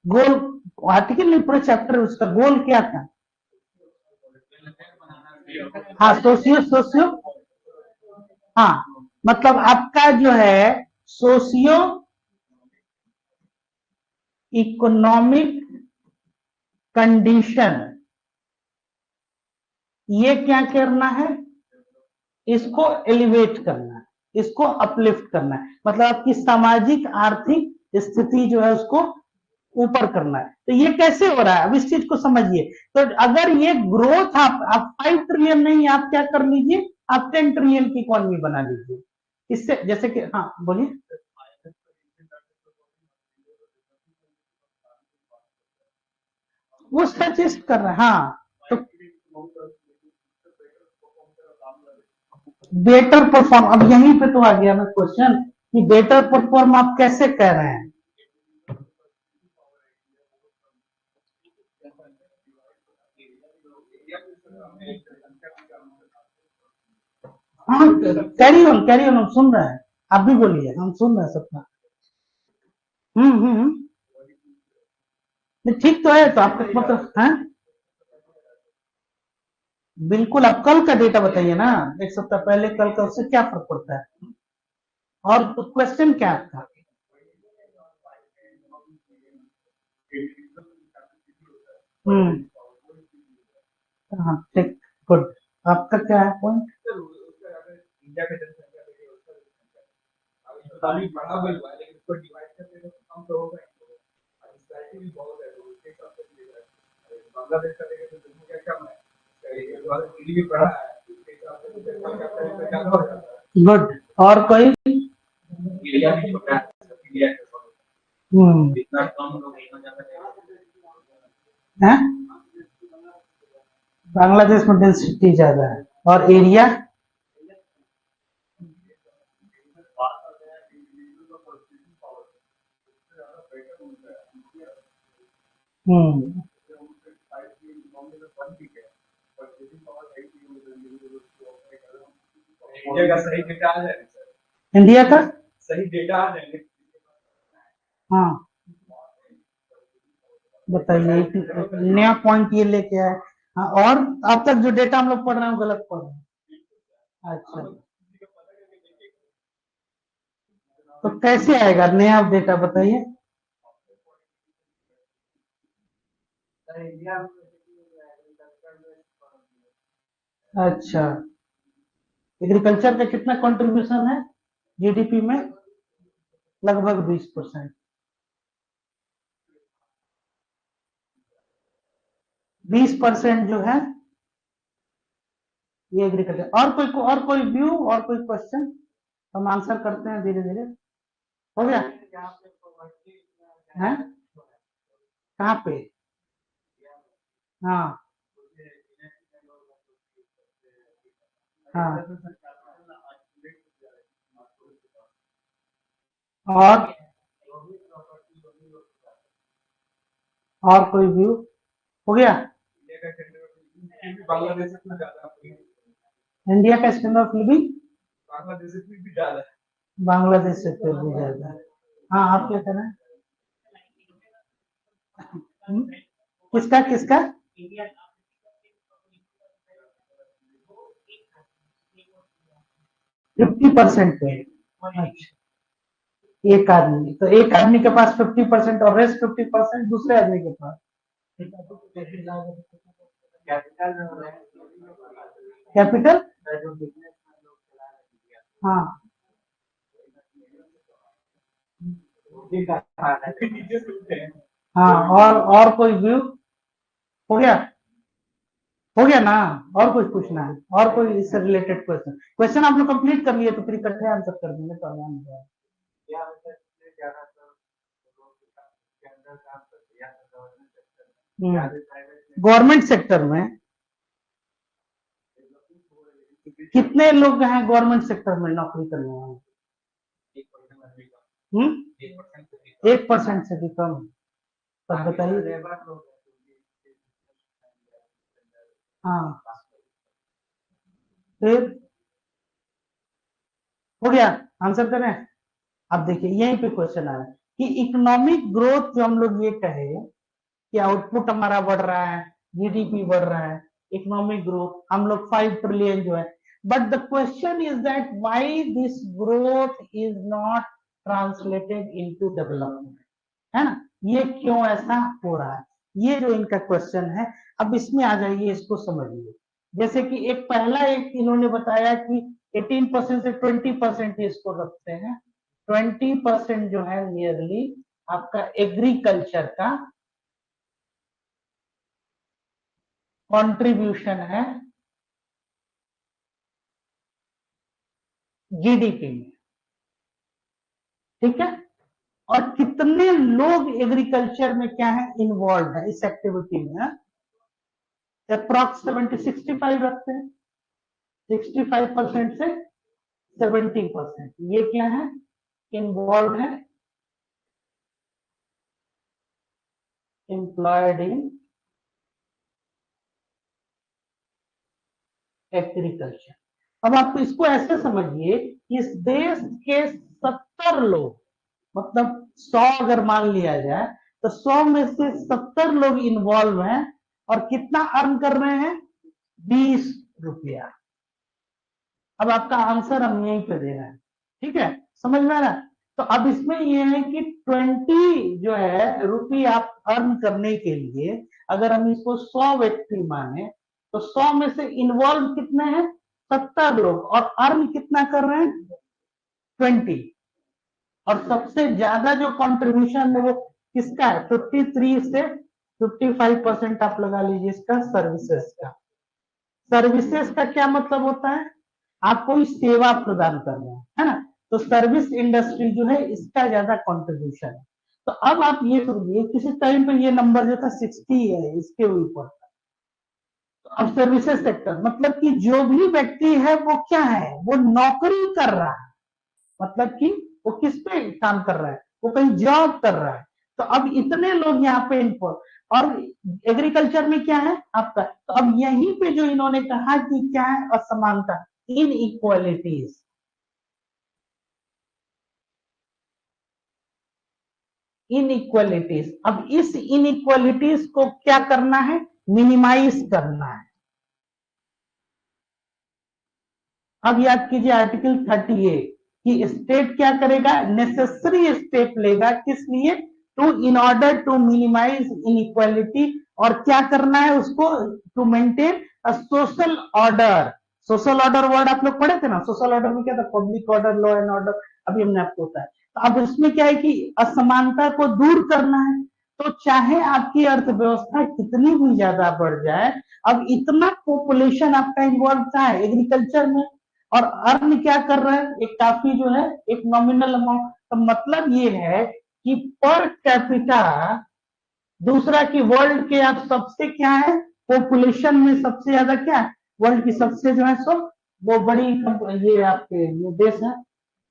गोल आर्टिकल नहीं, पूरा चैप्टर उसका गोल क्या था? हाँ, सोशियो सोशियो, हाँ, मतलब आपका जो है सोशियो इकोनॉमिक कंडीशन, ये क्या करना है, इसको एलिवेट करना है, इसको अपलिफ्ट करना है, मतलब आपकी सामाजिक आर्थिक स्थिति जो है उसको ऊपर करना है। तो ये कैसे हो रहा है, अब इस चीज को समझिए। तो अगर ये ग्रोथ आप 5 ट्रिलियन नहीं, आप क्या कर लीजिए, आप 10 ट्रिलियन की इकोनॉमी बना लीजिए। इससे जैसे कि, हाँ बोलिए। वो सजेस्ट कर रहा है, हाँ। तो बेटर परफॉर्म, अब यहीं पे तो आ गया ना क्वेश्चन कि बेटर परफॉर्म आप कैसे कह रहे हैं? हाँ, कैरी ऑन, हम सुन रहे हैं, आप भी बोलिए, हम सुन रहे हैं सबका। हम्म, नहीं, ठीक तो है, तो आपका मतलब है, बिल्कुल। आप कल का डेटा बताइए ना, एक सप्ताह पहले, कल का, उससे क्या फर्क पड़ता है? और क्वेश्चन क्या था? हम्म, हाँ ठीक, गुड। आपका क्या है पॉइंट? गुड। और कोई? हम्म, है, बांग्लादेश में डेंसिटी ज्यादा है, और एरिया? हम्म, इंडिया का हाँ, बताइए, एक नया पॉइंट ये लेके आए। हाँ, और अब तक जो डेटा हम लोग पढ़ रहे हैं वो गलत पढ़ रहे हैं। अच्छा, तो कैसे आएगा नया डेटा, बताइए। अच्छा, एग्रीकल्चर का कितना कंट्रीब्यूशन है जीडीपी में? लगभग 20%। 20% जो है ये एग्रीकल्चर। और कोई व्यू, और कोई क्वेश्चन? हम आंसर करते हैं धीरे धीरे। हो गया है? कहाँ पे? हाँ, हाँ, और कोई व्यू हो गया। इंडिया का स्टैंडर्ड ऑफ लिविंग बांग्लादेश से फिर भी ज्यादा है। हाँ, आप क्या कह रहे हैं? किसका किसका? 50% पे। अच्छा, एक आदमी, तो एक आदमी के पास 50% और रेस्ट 50% दूसरे आदमी के पास। कैपिटल। हाँ, हाँ, और कोई व्यू हो गया? हो गया ना? और कुछ पूछना है? और कोई इससे रिलेटेड क्वेश्चन? क्वेश्चन आप लोग कंप्लीट कर लिए तो फिर इकट्ठे आंसर कर देंगे तो आराम हो जाएगा। गवर्नमेंट सेक्टर में कितने लोग हैं गवर्नमेंट सेक्टर में नौकरी करने वाले? 1% से भी कम? तब बताइए। हाँ, फिर हो गया? आंसर करें? अब देखिए यहीं पे क्वेश्चन आ रहा है कि इकोनॉमिक ग्रोथ जो हम लोग ये कहे कि आउटपुट हमारा बढ़ रहा है, जीडीपी बढ़ रहा है, इकोनॉमिक ग्रोथ हम लोग 5 ट्रिलियन जो है, but the question is that why this growth is not translated into development, है ना? ये क्यों ऐसा हो रहा है? ये जो इनका क्वेश्चन है, अब इसमें आ जाइए, इसको समझिए। जैसे कि एक पहला एक इन्होंने बताया कि 18% से 20% इसको रखते हैं। 20% जो है नियरली आपका एग्रीकल्चर का कंट्रीब्यूशन है जीडीपी में, ठीक है? और कितने लोग एग्रीकल्चर में क्या है इन्वॉल्व है इस एक्टिविटी में? अप्रॉक्स 65 रखते हैं। 65% से 70% ये क्या है? इन्वॉल्व है, एम्प्लॉयड इन एग्रीकल्चर। अब आप इसको ऐसे समझिए कि इस देश के 70 लोग, मतलब 100 अगर मान लिया जाए तो 100 में से 70 लोग इन्वॉल्व हैं और कितना अर्न कर रहे हैं? 20 रुपया। अब आपका आंसर हम यहीं पे दे रहे हैं, ठीक है? समझ में आ रहा है? तो अब इसमें यह है कि 20 जो है रुपये आप अर्न करने के लिए अगर हम इसको 100 व्यक्ति माने तो 100 में से इन्वॉल्व कितने हैं? 70 लोग, और अर्न कितना कर रहे हैं? 20। और सबसे ज्यादा जो कंट्रीब्यूशन है वो किसका है? 53 से 55% आप लगा लीजिए इसका सर्विसेज का। सर्विसेज का क्या मतलब होता है? आप कोई सेवा प्रदान कर रहे हैं, है ना? तो सर्विस इंडस्ट्री जो है इसका ज्यादा कंट्रीब्यूशन है। तो अब आप ये समझिए किसी टाइम पे ये नंबर जो था 60 है, इसके ऊपर। तो अब सर्विसेज सेक्टर मतलब कि जो भी व्यक्ति है वो क्या है? वो नौकरी कर रहा है, मतलब कि वो किस पे काम कर रहा है? वो कहीं जॉब कर रहा है। तो अब इतने लोग यहाँ पे इनको, और एग्रीकल्चर में क्या है आपका? तो अब यहीं पे जो इन्होंने कहा कि क्या है? असमानता, इन इक्वालिटीज। इनइक्वालिटीज, अब इस इनइक्वालिटीज को क्या करना है? मिनिमाइज करना है। अब याद कीजिए आर्टिकल 38 कि स्टेट क्या करेगा? नेसेसरी स्टेप लेगा, किस लिए? To in order to minimise inequality, और क्या करना है उसको? To maintain a social order. Social order word आप लोग पढ़े थे ना? सोशल ऑर्डर में क्या था? Public order, law and order. अभी हमने आपको बताया। तो अब इसमें क्या है कि असमानता को दूर करना है। तो चाहे आपकी अर्थव्यवस्था कितनी भी ज्यादा बढ़ जाए, अब इतना पॉपुलेशन आपका इन्वॉल्व था एग्रीकल्चर में, और अर्न क्या कर रहे हैं? एक काफी जो है एक नॉमिनल अमाउंट। तो मतलब ये है कि पर कैपिटा, दूसरा कि वर्ल्ड के आप सबसे क्या है पॉपुलेशन में सबसे ज्यादा क्या है? वर्ल्ड की सबसे जो है सो वो बड़ी ये आपके ये देश है,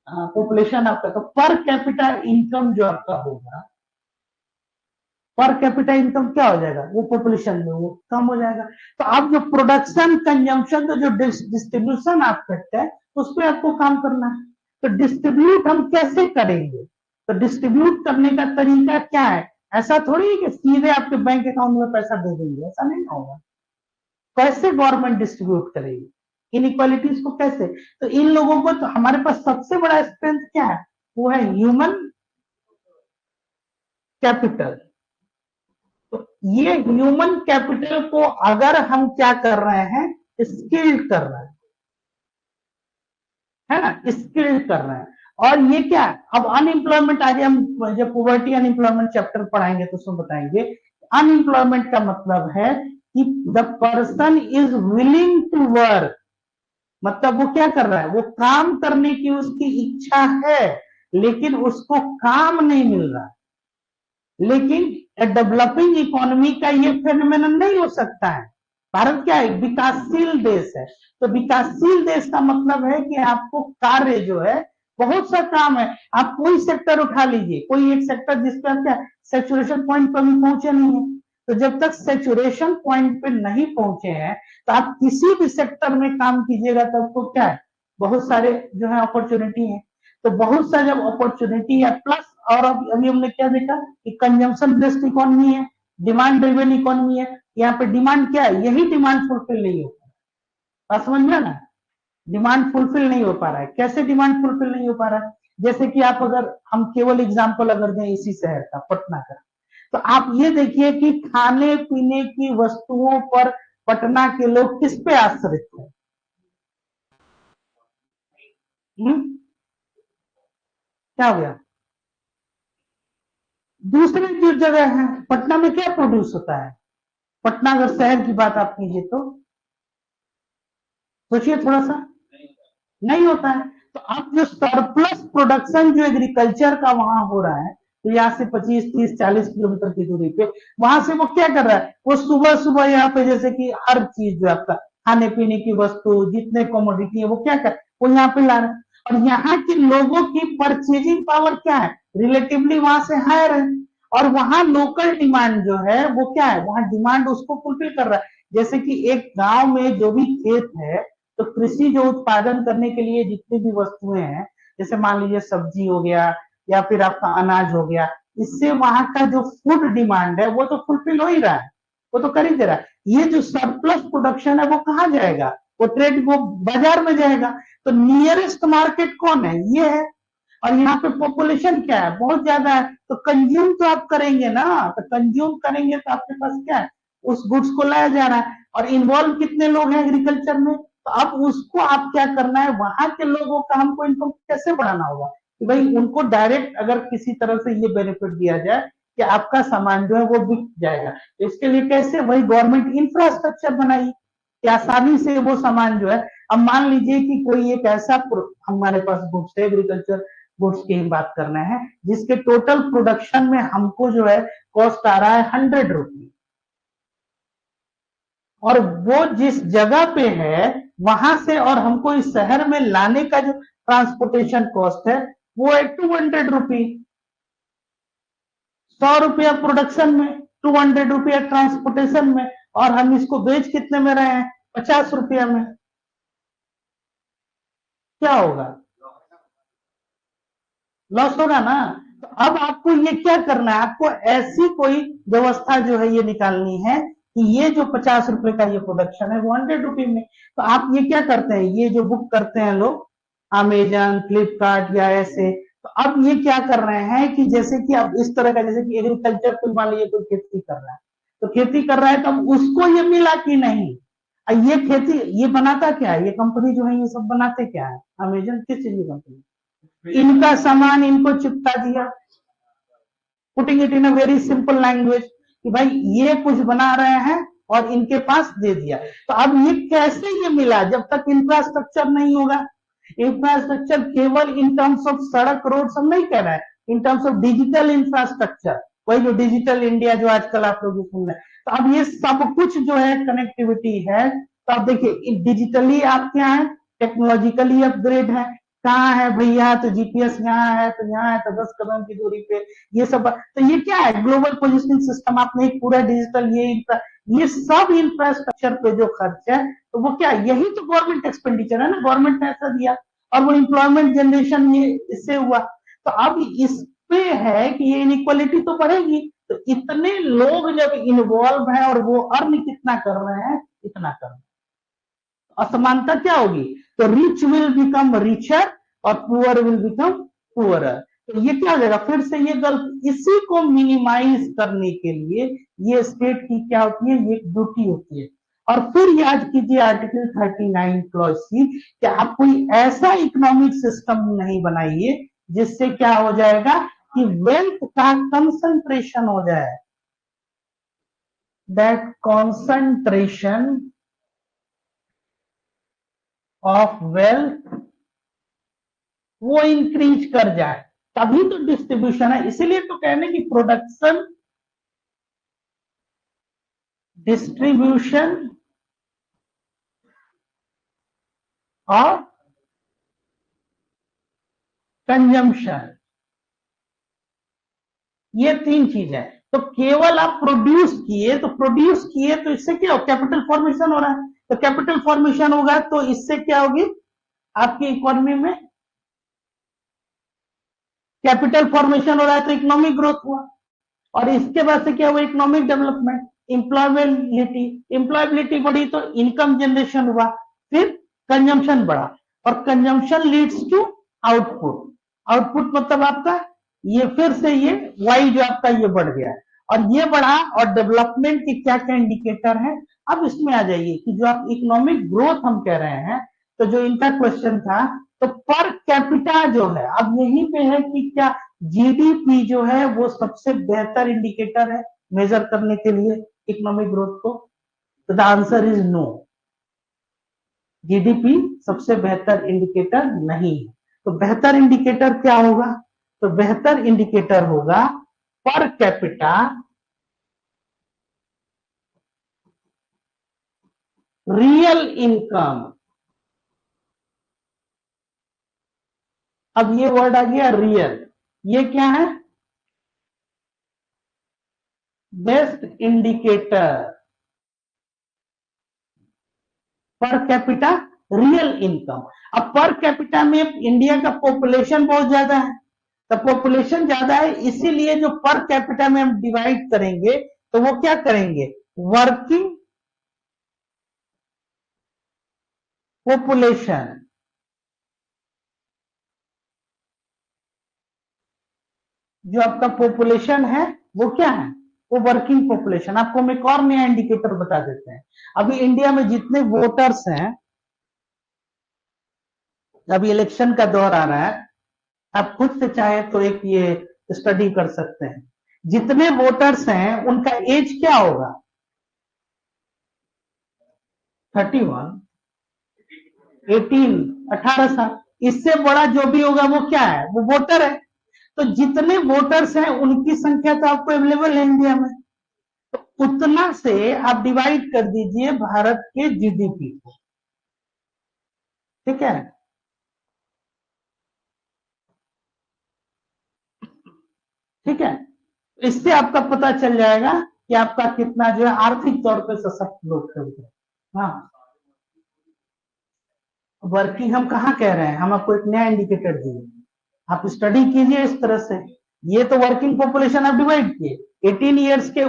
पॉपुलेशन आपका, तो पर कैपिटा इनकम जो आपका होगा, पर कैपिटा इनकम क्या हो जाएगा, वो पॉपुलेशन में वो कम हो जाएगा। तो अब जो प्रोडक्शन कंजम्पशन तो जो डिस्ट्रीब्यूशन आप करते हैं उस पर आपको काम करना है। तो डिस्ट्रीब्यूट हम कैसे करेंगे, तो डिस्ट्रीब्यूट करने का तरीका क्या है, ऐसा थोड़ी है कि सीधे आपके बैंक अकाउंट में पैसा दे देंगे, ऐसा नहीं होगा। कैसे गवर्नमेंट डिस्ट्रीब्यूट करेगी इनइक्वालिटीज को, कैसे, तो इन लोगों को, तो हमारे पास सबसे बड़ा स्ट्रेंथ क्या है, वो है ह्यूमन कैपिटल। तो ये ह्यूमन कैपिटल को अगर हम क्या कर रहे हैं, स्किल्ड कर रहे है ना, स्किल्ड कर रहे हैं। और ये क्या है, अब अनएम्प्लॉयमेंट आगे हम जब पॉवर्टी अनएम्प्लॉयमेंट चैप्टर पढ़ाएंगे तो उसमें बताएंगे। अनएम्प्लॉयमेंट का मतलब है कि the person is willing to work, मतलब वो क्या कर रहा है, वो काम करने की उसकी इच्छा है लेकिन उसको काम नहीं मिल रहा। लेकिन डेवलपिंग इकोनॉमी का ये फेनोमेनन नहीं हो सकता है। भारत क्या है, विकासशील देश है। तो विकासशील देश का मतलब है कि आपको कार्य जो है, बहुत सा काम है, आप कोई सेक्टर उठा लीजिए, कोई एक सेक्टर जिसपे आप क्या सेचुरेशन पॉइंट पर भी पहुंचे नहीं है। तो जब तक सेचुरेशन पॉइंट पे नहीं पहुंचे हैं तो आप किसी भी सेक्टर में काम कीजिएगा तो आपको क्या है, बहुत सारे जो है अपॉर्चुनिटी है। तो बहुत सा जब अपॉर्चुनिटी है प्लस, और अभी हमने क्या देखा कि कंजम्पशन बेस्ड इकोनॉमी है, डिमांड ड्रिवन इकोनॉमी है। यहाँ पे डिमांड क्या है, यही डिमांड फुलफिल नहीं हो पा, समझ में ना, डिमांड फुलफिल नहीं हो पा रहा है। कैसे डिमांड फुलफिल नहीं हो पा रहा है, जैसे कि आप अगर हम केवल एग्जांपल अगर दें इसी शहर का, पटना का, तो आप ये देखिए कि खाने पीने की वस्तुओं पर पटना के लोग किस पे आश्रित है। क्या हो गया, दूसरे जो जगह है, पटना में क्या प्रोड्यूस होता है, पटना अगर शहर की बात आप कीजिए तो सोचिए थोड़ा सा, नहीं होता है। तो अब जो सरप्लस प्रोडक्शन जो एग्रीकल्चर का वहां हो रहा है, तो यहाँ से 25 30 40 किलोमीटर की दूरी पे, वहां से वो क्या कर रहा है, वो सुबह सुबह यहाँ पे जैसे कि हर चीज जो आपका खाने पीने की वस्तु जितने कमोडिटी है वो क्या कर, वो यहाँ पे ला रहा है। और यहाँ के लोगों की परचेजिंग पावर क्या है, रिलेटिवली वहां से हायर है। और वहां लोकल डिमांड जो है वो क्या है, वहां डिमांड उसको फुलफिल कर रहा है। जैसे कि एक गांव में जो भी खेत है, तो कृषि जो उत्पादन करने के लिए जितनी भी वस्तुएं हैं, जैसे मान लीजिए सब्जी हो गया या फिर आपका अनाज हो गया, इससे वहां का जो फूड डिमांड है वो तो फुलफिल हो ही रहा है, वो तो कर ही दे रहा है। ये जो सरप्लस प्रोडक्शन है वो कहाँ जाएगा, वो ट्रेड वो बाजार में जाएगा। तो नियरेस्ट मार्केट कौन है, ये है। और यहाँ पे पॉपुलेशन क्या है, बहुत ज्यादा है, तो कंज्यूम तो आप करेंगे ना, तो कंज्यूम करेंगे तो आपके पास क्या है, उस गुड्स को लाया जा रहा है। और इन्वॉल्व कितने लोग हैं एग्रीकल्चर में, तो अब उसको आप क्या करना है, वहां के लोगों का हमको इनको कैसे बढ़ाना होगा कि भाई उनको डायरेक्ट अगर किसी तरह से ये बेनिफिट दिया जाए कि आपका सामान जो है वो बिक जाएगा, तो इसके लिए कैसे, वही गवर्नमेंट इंफ्रास्ट्रक्चर बनाई कि आसानी से वो सामान जो है। अब मान लीजिए कि कोई एक ऐसा हमारे पास गुड्स है, एग्रीकल्चर गुड्स की बात करना है, जिसके टोटल प्रोडक्शन में हमको जो है कॉस्ट आ रहा है 100 रुपीज, और वो जिस जगह पे है वहां से और हमको इस शहर में लाने का जो ट्रांसपोर्टेशन कॉस्ट है वो है 200 रुपीज। 100 रुपया प्रोडक्शन में, 200 रुपया ट्रांसपोर्टेशन में, और हम इसको बेच कितने में रहे हैं, 50 रुपया में। क्या होगा, लॉस होगा ना। तो अब आपको ये क्या करना है, आपको ऐसी कोई व्यवस्था जो है ये निकालनी है कि ये जो 50 रुपए का ये प्रोडक्शन है वो 100 रुपए में। तो आप ये क्या करते हैं, ये जो बुक करते हैं लोग अमेजन फ्लिपकार्ट या ऐसे, तो अब ये क्या कर रहे हैं कि जैसे कि अब इस तरह का, जैसे कि एग्रीकल्चर कोई मान लीजिए कोई खेती कर रहा है, तो खेती कर रहा है तो अब उसको ये मिला कि नहीं, ये खेती ये बनाता क्या है, ये कंपनी जो है ये सब बनाते क्या है, अमेजन किस चीज की कंपनी, इनका सामान इनको चिपका दिया, putting it in a very simple language कि भाई ये कुछ बना रहे हैं और इनके पास दे दिया। तो अब ये कैसे ये मिला, जब तक इंफ्रास्ट्रक्चर नहीं होगा। इंफ्रास्ट्रक्चर केवल इन टर्म्स ऑफ सड़क रोड सब नहीं कह रहा है, इन टर्म्स ऑफ डिजिटल इंफ्रास्ट्रक्चर, वही जो डिजिटल इंडिया जो आजकल आप लोग सुन रहे हैं। तो अब ये सब कुछ जो है कनेक्टिविटी है, तो आप देखिए डिजिटली आप क्या है, टेक्नोलॉजिकली अपग्रेड है, कहाँ है भैया, तो जीपीएस यहाँ है, तो यहाँ है, तो 10 कदम की दूरी पे, ये सब। तो ये क्या है, ग्लोबल पोजिशनिंग सिस्टम। आपने एक पूरा डिजिटल ये सब इंफ्रास्ट्रक्चर पे जो खर्च है, तो वो क्या, यही तो गवर्नमेंट एक्सपेंडिचर है ना, गवर्नमेंट ने ऐसा दिया, और वो एम्प्लॉयमेंट जनरेशन ये इससे हुआ। तो अब इस पे है कि ये इनइक्वालिटी तो बढ़ेगी। तो इतने लोग जब इन्वॉल्व है और वो अर्न कितना कर रहे हैं, इतना कर रहे हैं, असमानता क्या होगी, तो रिच विल बिकम रिचर और पुअर विल बिकम पुअरर। तो ये क्या हो जाएगा, फिर से ये गलत। इसी को मिनिमाइज करने के लिए ये स्टेट की क्या होती है, ये ड्यूटी होती है। और फिर याद कीजिए आर्टिकल 39 क्लॉज सी, कि आप कोई ऐसा इकोनॉमिक सिस्टम नहीं बनाइए जिससे क्या हो जाएगा कि वेल्थ का कंसंट्रेशन हो जाए, दैट कॉन्सेंट्रेशन ऑफ वेल्थ वो इंक्रीज कर जाए, तभी तो डिस्ट्रीब्यूशन है। इसीलिए तो कहने की प्रोडक्शन, डिस्ट्रीब्यूशन और कंजम्पशन, ये तीन चीज है। तो केवल आप प्रोड्यूस किए, तो इससे क्या हो, कैपिटल फॉर्मेशन हो रहा है। तो कैपिटल फॉर्मेशन होगा तो इससे क्या होगी, आपकी इकोनॉमी में कैपिटल फॉर्मेशन हो रहा है तो इकोनॉमिक ग्रोथ हुआ, और इसके बाद से क्या हुआ, इकोनॉमिक डेवलपमेंट, इंप्लॉयबिलिटी, इंप्लॉयबिलिटी बढ़ी तो इनकम जनरेशन हुआ, फिर कंजम्पशन बढ़ा, और consumption leads to output. Output मतलब आपका ये फिर से ये वाई जो आपका ये बढ़ गया, और ये बढ़ा, और डेवलपमेंट के क्या क्या इंडिकेटर है। अब इसमें आ जाइए कि जो आप इकोनॉमिक ग्रोथ हम कह रहे हैं, तो जो इनका क्वेश्चन था, तो पर कैपिटा जो है, अब यहीं पे है कि क्या जीडीपी जो है वो सबसे बेहतर इंडिकेटर है मेजर करने के लिए इकोनॉमिक ग्रोथ को, तो the answer is no, GDP सबसे बेहतर इंडिकेटर नहीं है। तो बेहतर इंडिकेटर क्या होगा, तो बेहतर इंडिकेटर होगा पर कैपिटा रियल इनकम। अब ये वर्ड आ गया रियल, ये क्या है, best indicator per capita real income. अब पर कैपिटा में इंडिया का पॉपुलेशन बहुत ज्यादा है, तो पॉपुलेशन ज्यादा है, इसीलिए जो पर कैपिटा में हम डिवाइड करेंगे, तो वो क्या करेंगे, वर्किंग पॉपुलेशन, जो आपका पॉपुलेशन है वो क्या है, वो वर्किंग पॉपुलेशन। आपको हम एक और नया इंडिकेटर बता देते हैं। अभी इंडिया में जितने वोटर्स हैं, अभी इलेक्शन का दौर आ रहा है, आप खुद से चाहे तो एक ये स्टडी कर सकते हैं, जितने वोटर्स हैं उनका एज क्या होगा, 31, 18, 18 साल। इससे बड़ा जो भी होगा वो क्या है, वो वोटर है। तो जितने वोटर्स हैं उनकी संख्या तो आपको अवेलेबल है इंडिया में, तो उतना से आप डिवाइड कर दीजिए भारत के जीडीपी को, ठीक है। ठीक है, इससे आपका पता चल जाएगा कि आपका कितना जो है आर्थिक तौर पे सशक्त लोग थे उधर। हाँ, वर्किंग हम कहाँ कह रहे हैं, हम आपको एक नया इंडिकेटर दिए, आप स्टडी कीजिए इस तरह से। ये तो वर्किंग पॉपुलेशन आप डिवाइड किए 18 ईयर्स के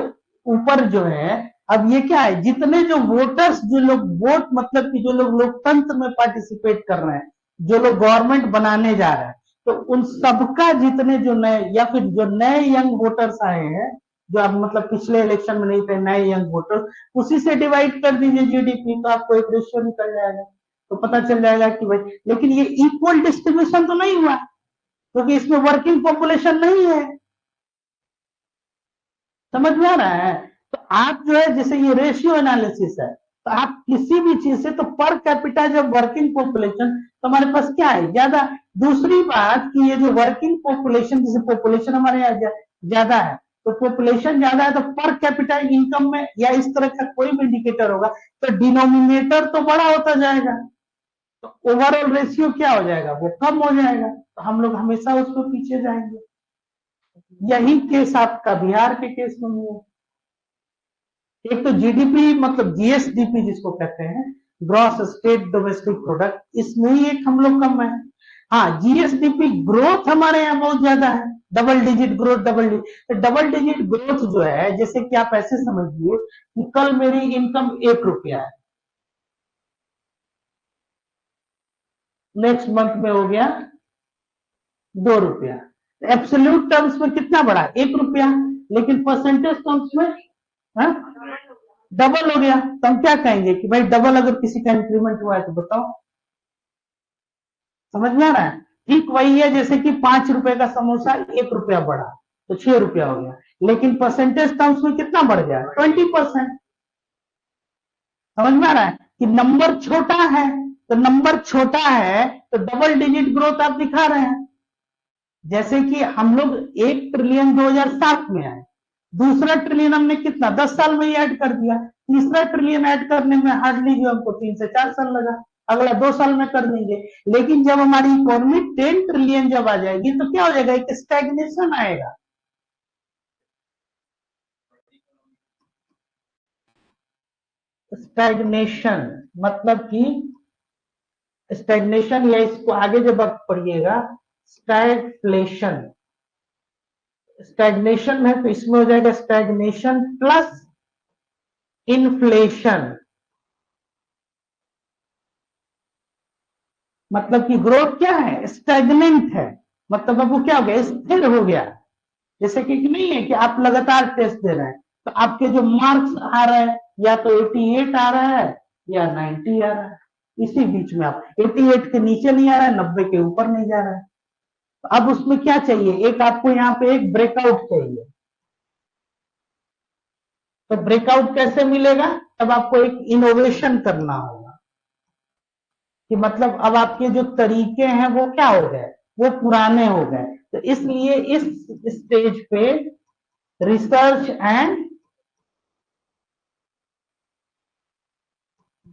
ऊपर जो है। अब ये क्या है, जितने जो वोटर्स, जो लोग वोट मतलब कि जो लोग लोकतंत्र में पार्टिसिपेट कर रहे हैं, जो लोग गवर्नमेंट बनाने जा रहे हैं, तो उन सबका जितने जो नए या फिर जो नए यंग वोटर्स आए हैं, जो आप मतलब पिछले इलेक्शन में नहीं थे, नए यंग वोटर, उसी से डिवाइड कर दीजिए जीडीपी, तो आपको एक रेशियो निकल जाएगा। तो पता चल जाएगा कि भाई, लेकिन ये इक्वल डिस्ट्रीब्यूशन तो नहीं हुआ, क्योंकि इसमें वर्किंग पॉपुलेशन नहीं है। समझ में आ रहा है। तो आप जो है, जैसे ये रेशियो एनालिसिस है, तो आप किसी भी चीज से, तो पर कैपिटा जब वर्किंग पॉपुलेशन, तो हमारे पास क्या है, ज्यादा। दूसरी बात कि ये जो वर्किंग पॉपुलेशन, जैसे पॉपुलेशन हमारे यहाँ ज्यादा है, तो पॉपुलेशन ज्यादा है, तो पर कैपिटा इनकम में या इस तरह का कोई भी इंडिकेटर होगा, तो डिनोमिनेटर तो बड़ा होता जाएगा। तो ओवरऑल रेशियो क्या हो जाएगा, वो कम हो जाएगा, तो हम लोग हमेशा उसको पीछे जाएंगे। यही केस आपका बिहार के केस में हुआ। एक तो जीडीपी मतलब जीएसडीपी जिसको कहते हैं, ग्रॉस स्टेट डोमेस्टिक प्रोडक्ट, इसमें ही एक हम लोग कम है। हाँ, जीएसडीपी ग्रोथ हमारे यहाँ बहुत ज्यादा है, double digit growth, double digit growth जो है, जैसे कि आप ऐसे समझिए कि कल मेरी इनकम 1 रुपया है, नेक्स्ट मंथ में हो गया 2 रुपया, एब्सोल्यूट टर्म्स में कितना बढ़ा, 1 रुपया, लेकिन परसेंटेज टर्म्स में डबल हो गया। तो हम क्या कहेंगे कि भाई डबल अगर किसी का इंक्रीमेंट हुआ है तो बताओ, समझ में आ रहा है। ठीक वही है जैसे कि 5 रुपए का समोसा 1 रुपया बढ़ा तो 6 रुपया हो गया, लेकिन परसेंटेज टर्म्स में कितना बढ़ गया, 20%। समझ में आ रहा है कि नंबर छोटा है, तो नंबर छोटा है तो डबल डिजिट ग्रोथ आप दिखा रहे हैं। जैसे कि हम लोग 1 ट्रिलियन 2007 में आए, दूसरा ट्रिलियन हमने कितना 10 साल में ही ऐड कर दिया, तीसरा ट्रिलियन ऐड करने में हार्डली जो हमको 3 से 4 साल लगा, अगला 2 साल में कर देंगे। लेकिन जब हमारी इकोनॉमी 10 ट्रिलियन जब आ जाएगी तो क्या हो जाएगा, एक स्टैग्नेशन आएगा। स्टैग्नेशन मतलब कि स्टैग्नेशन, या इसको आगे जब आप पढ़िएगा स्टैगफ्लेशन, स्टैग्नेशन है तो इसमें हो जाएगा स्टैग्नेशन प्लस इन्फ्लेशन, मतलब कि ग्रोथ क्या है, स्टैग्नेंट है, मतलब अब वो क्या हो गया, स्थिर हो गया। जैसे कि नहीं है कि आप लगातार टेस्ट दे रहे हैं तो आपके जो मार्क्स आ रहा है या तो 88 आ रहा है या 90 आ रहा है, इसी बीच में आप 88 के नीचे नहीं आ रहा है, 90 के ऊपर नहीं जा रहा है। तो अब उसमें क्या चाहिए, एक आपको यहाँ पे एक ब्रेकआउट चाहिए। तो ब्रेकआउट कैसे मिलेगा, तब आपको एक इनोवेशन करना होगा कि मतलब अब आपके जो तरीके हैं वो क्या हो गए, वो पुराने हो गए। तो इसलिए इस स्टेज पे रिसर्च एंड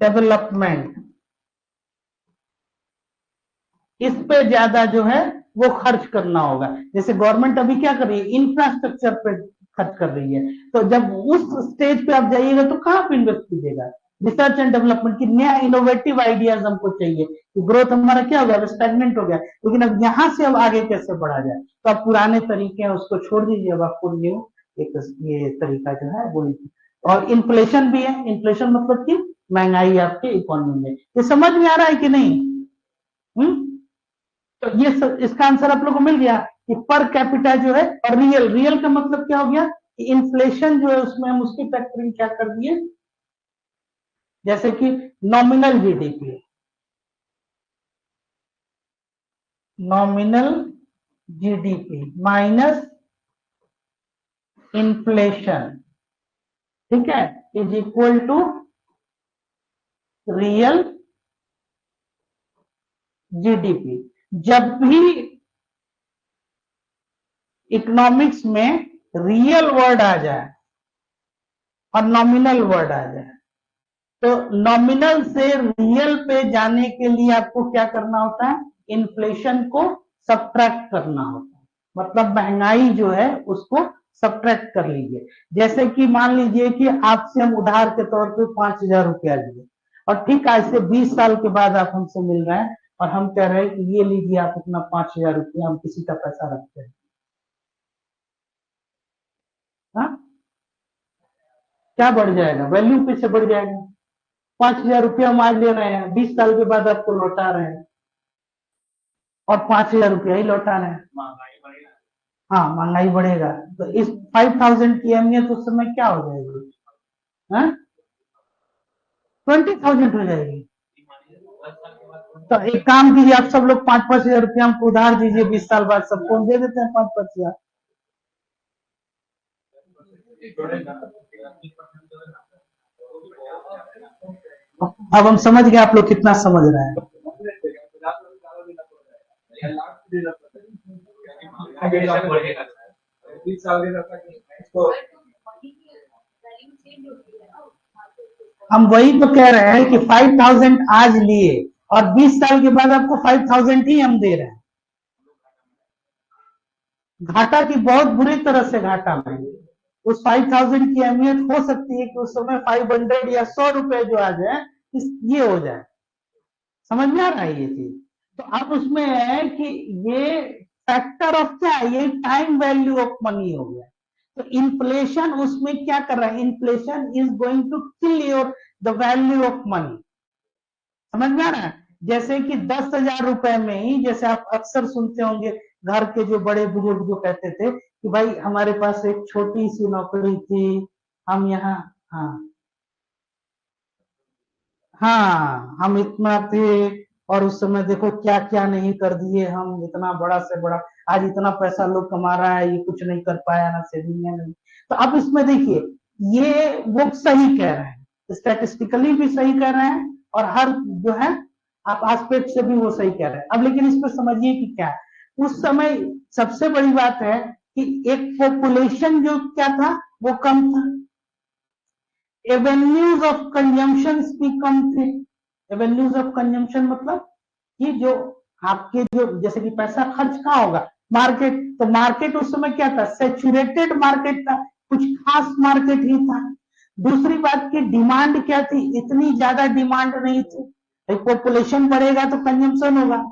डेवलपमेंट, इस पे ज्यादा जो है वो खर्च करना होगा। जैसे गवर्नमेंट अभी क्या कर रही है, इंफ्रास्ट्रक्चर पे खर्च कर रही है, तो जब उस स्टेज पे आप जाइएगा तो कहां पे इन्वेस्ट कीजिएगा, रिसर्च एंड डेवलपमेंट की नया इनोवेटिव आइडियाज हमको चाहिए कि ग्रोथ हमारा क्या हो गया, स्टैग्नेंट हो गया, लेकिन अब यहां से अब आगे कैसे बढ़ा जाए। तो आप पुराने तरीके हैं उसको छोड़ दीजिए, अब आपको न्यू एक ये तरीका जो है वो। और इन्फ्लेशन भी है, इन्फ्लेशन मतलब कि महंगाई आपके इकोनॉमी में, ये समझ में आ रहा है कि नहीं। तो ये इसका आंसर आप लोगों को मिल गया कि पर कैपिटा जो है, और रियल, रियल का मतलब क्या हो गया कि इन्फ्लेशन जो है उसमें हम उसकी फैक्टरिंग क्या कर दिए, जैसे कि nominal GDP, nominal GDP minus inflation, ठीक है, is equal to real GDP. जब भी इकोनॉमिक्स में रियल वर्ड आ जाए और नॉमिनल वर्ड आ जाए, तो नॉमिनल से रियल पे जाने के लिए आपको क्या करना होता है, इन्फ्लेशन को सब्ट्रैक्ट करना होता है, मतलब महंगाई जो है उसको सब्ट्रैक्ट कर लीजिए। जैसे कि मान लीजिए कि आपसे हम उधार के तौर पे 5,000 रुपया लिए, और ठीक आज से 20 साल के बाद आप हमसे मिल रहे हैं और हम कह रहे हैं कि ये लीजिए आप अपना 5,000 रुपया, हम किसी का पैसा रखते हैं, हाँ, क्या बढ़ जाएगा, वैल्यू पीछे बढ़ जाएगा। 5,000 रुपया हम आज ले रहे हैं, 20 साल के बाद आपको लौटा रहे हैं और 5,000 रुपया ही लौटा रहे हैं। हाँ, महंगाई बढ़ेगा तो इस 5,000 की अहमियत उस समय क्या हो जाएगी, 20,000 हो जाएगी। तो एक काम कीजिए, आप सब लोग 5-5 हजार रुपया हमको उधार दीजिए, 20 साल बाद सबको हम दे देते हैं 5-5 हजार। अब हम समझ गए आप लोग कितना समझ रहे हैं। हम वही तो कह रहे हैं कि 5,000 आज लिए और 20 साल के बाद आपको 5000 ही हम दे रहे हैं। घाटा की बहुत बुरी तरह से घाटा में। उस 5000 की अहमियत हो सकती है कि उस समय 500 या 100 रुपए जो आ जाए ये हो जाए। समझ में आ रहा है ये चीज? तो अब उसमें है कि ये फैक्टर ऑफ क्या है, ये टाइम वैल्यू ऑफ मनी हो गया। तो इन्फ्लेशन उसमें क्या कर रहा है, inflation is going to kill your the value of money. समझ में आ रहा है? जैसे कि 10,000 रुपए में ही, जैसे आप अक्सर सुनते होंगे घर के जो बड़े बुजुर्ग जो कहते थे कि भाई हमारे पास एक छोटी सी नौकरी थी, हम यहाँ, हाँ हाँ हम इतना थे, और उस समय देखो क्या क्या नहीं कर दिए हम, इतना बड़ा से बड़ा, आज इतना पैसा लोग कमा रहा है, ये कुछ नहीं कर पाया, ना सेविंग है नहीं। तो अब इसमें देखिए, ये वो सही कह रहे हैं, स्टैटिस्टिकली भी सही कह रहे हैं, और हर जो है आप एस्पेक्ट से भी वो सही कह रहे हैं। अब लेकिन इस पर समझिए कि क्या है, उस समय सबसे बड़ी बात है कि एक पॉपुलेशन जो क्या था वो कम था, एवेन्यूज ऑफ कंजम्पशन भी कम थे। एवेन्यूज ऑफ कंजम्पशन मतलब कि जो आपके जो जैसे कि पैसा खर्च कहाँ होगा, मार्केट। तो मार्केट उस समय क्या था, सेचुरेटेड मार्केट था, कुछ खास मार्केट ही था। दूसरी बात की डिमांड क्या थी, इतनी ज्यादा डिमांड नहीं थी। पॉपुलेशन बढ़ेगा तो कंजम्पशन होगा,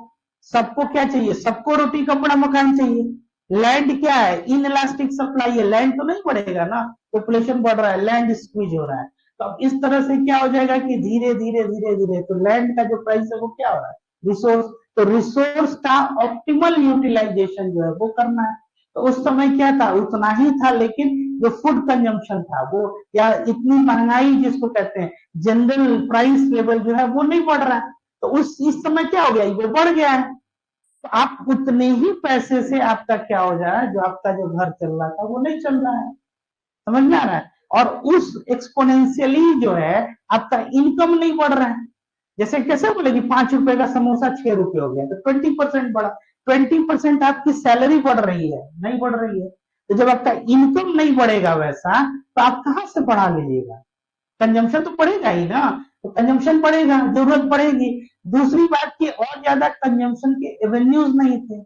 सबको क्या चाहिए, सबको रोटी कपड़ा मकान चाहिए। लैंड क्या है, इन इलास्टिक सप्लाई है, लैंड तो नहीं बढ़ेगा ना, पॉपुलेशन बढ़ रहा है, लैंड स्क्वीज हो रहा है। तो अब इस तरह से क्या हो जाएगा कि धीरे धीरे धीरे धीरे तो लैंड का जो प्राइस है वो क्या हो रहा है, रिसोर्स। तो रिसोर्स का ऑप्टिमल यूटिलाइजेशन जो है वो करना है। तो उस समय क्या था, उतना ही था, लेकिन जो फूड कंजम्पशन था वो, या इतनी महंगाई जिसको कहते हैं, जनरल प्राइस लेवल जो है वो नहीं बढ़ रहा है। तो उस इस समय क्या हो गया, वो बढ़ गया है। तो आप उतने ही पैसे से आपका क्या हो जाए, जो आपका जो घर चल रहा था वो नहीं चल रहा है। समझ में आ रहा है? और उस एक्सपोनेंशियली जो है आपका इनकम नहीं बढ़ रहा है। जैसे कैसे बोले कि 5 रुपए का समोसा 6 रुपए हो गया, तो 20% बढ़ा, 20% आपकी सैलरी बढ़ रही है, नहीं बढ़ रही है। तो जब आपका इनकम नहीं बढ़ेगा वैसा, तो आप कहां से बढ़ा लीजिएगा, कंजम्पशन तो बढ़ेगा ही ना। तो कंजम्पशन बढ़ेगा, जरूरत बढ़ेगी। दूसरी बात की और ज्यादा कंजम्पशन के एवेन्यूज नहीं थे,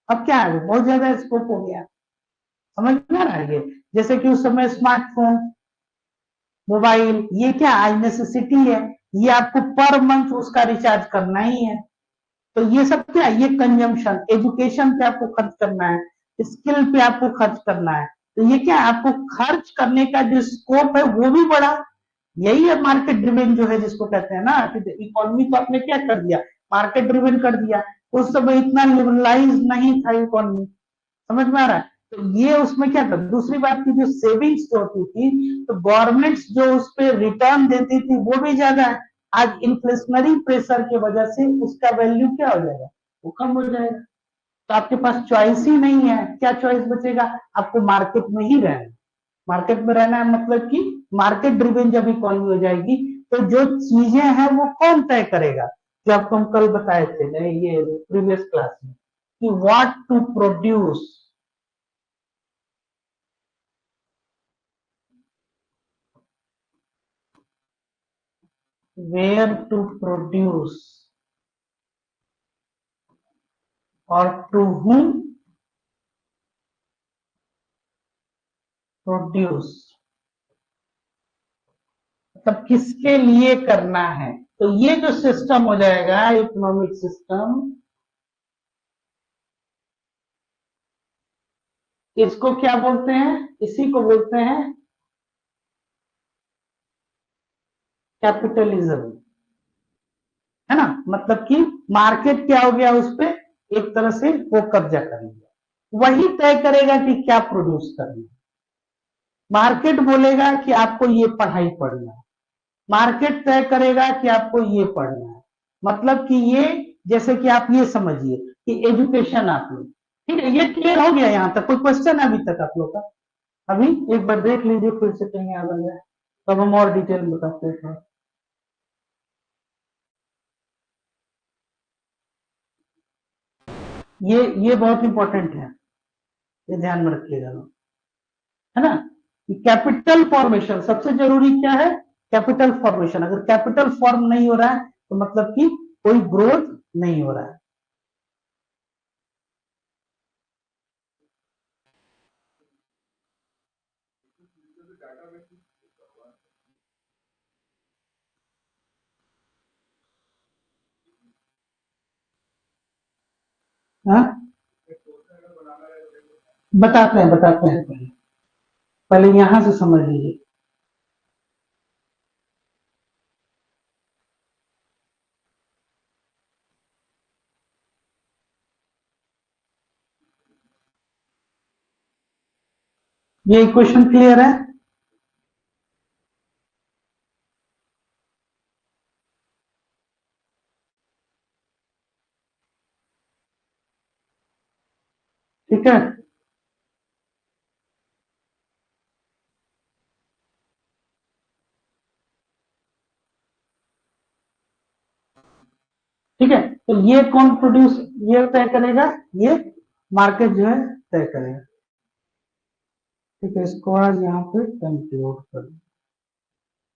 अब क्या है, बहुत ज्यादा स्कोप हो गया। समझ में आ रहा है? जैसे कि उस समय स्मार्टफोन, मोबाइल, ये क्या नेसेसिटी है, ये आपको पर मंथ उसका रिचार्ज करना ही है। तो ये सब क्या है, ये कंजम्पशन। एजुकेशन पे आपको खर्च करना है, स्किल पे आपको खर्च करना है। तो ये क्या है, आपको खर्च करने का जो स्कोप है वो भी बढ़ा। यही है मार्केट ड्रिवन जो है, जिसको कहते हैं ना कि इकोनॉमी को आपने क्या कर दिया, मार्केट ड्रिवन कर दिया। उस समय इतना लिबरलाइज नहीं था इकोनॉमी। समझ में आ रहा है? तो ये उसमें क्या था, दूसरी बात की जो सेविंग्स जो होती थी, तो गवर्नमेंट्स जो उस पर रिटर्न देती थी वो भी ज्यादा है। आज इन्फ्लेशनरी प्रेशर की वजह से उसका वैल्यू क्या हो जाएगा, वो कम हो जाएगा। तो आपके पास चॉइस ही नहीं है, क्या चॉइस बचेगा, आपको मार्केट में ही रहना। मार्केट में रहना है मतलब कि मार्केट ड्रिवन जब इकोनॉमी हो जाएगी, तो जो चीजें हैं वो कौन तय करेगा, जो आपको हम कल बताए थे ये प्रीवियस क्लास में, कि what to produce, where to produce, और to whom produce, मतलब किसके लिए करना है। तो ये जो सिस्टम हो जाएगा इकोनॉमिक सिस्टम, इसको क्या बोलते हैं, इसी को बोलते हैं कैपिटलिज्म, है ना। मतलब कि मार्केट क्या हो गया, उस पर एक तरह से वो कब्जा कर लिया, वही तय करेगा कि क्या प्रोड्यूस करना है। मार्केट बोलेगा कि आपको ये पढ़ाई पढ़ना है, मार्केट तय करेगा कि आपको ये पढ़ना है। मतलब कि ये, जैसे कि आप ये समझिए कि एजुकेशन आप लोग, ठीक है, ये क्लियर हो गया, यहां तक कोई क्वेश्चन है अभी तक आप लोग का? अभी एक बार देख लीजिए फिर से कहीं याद आ जाए, तब हम और डिटेल में बताते हैं। ये बहुत इंपॉर्टेंट है, ये ध्यान में रखिएगा, है ना। कि कैपिटल फॉर्मेशन सबसे जरूरी क्या है, कैपिटल फॉर्मेशन। अगर कैपिटल फॉर्म नहीं हो रहा है तो मतलब कि कोई ग्रोथ नहीं हो रहा है। हाँ, बताते हैं पहले। पहले यहां से समझ लीजिए। ये इक्वेशन क्लियर है? ठीक है, ठीक है। तो ये कौन प्रोड्यूस, ये तय करेगा, ये मार्केट जो है तय करेगा। ठीक है, इसको आज यहाँ पे कंक्लूड कर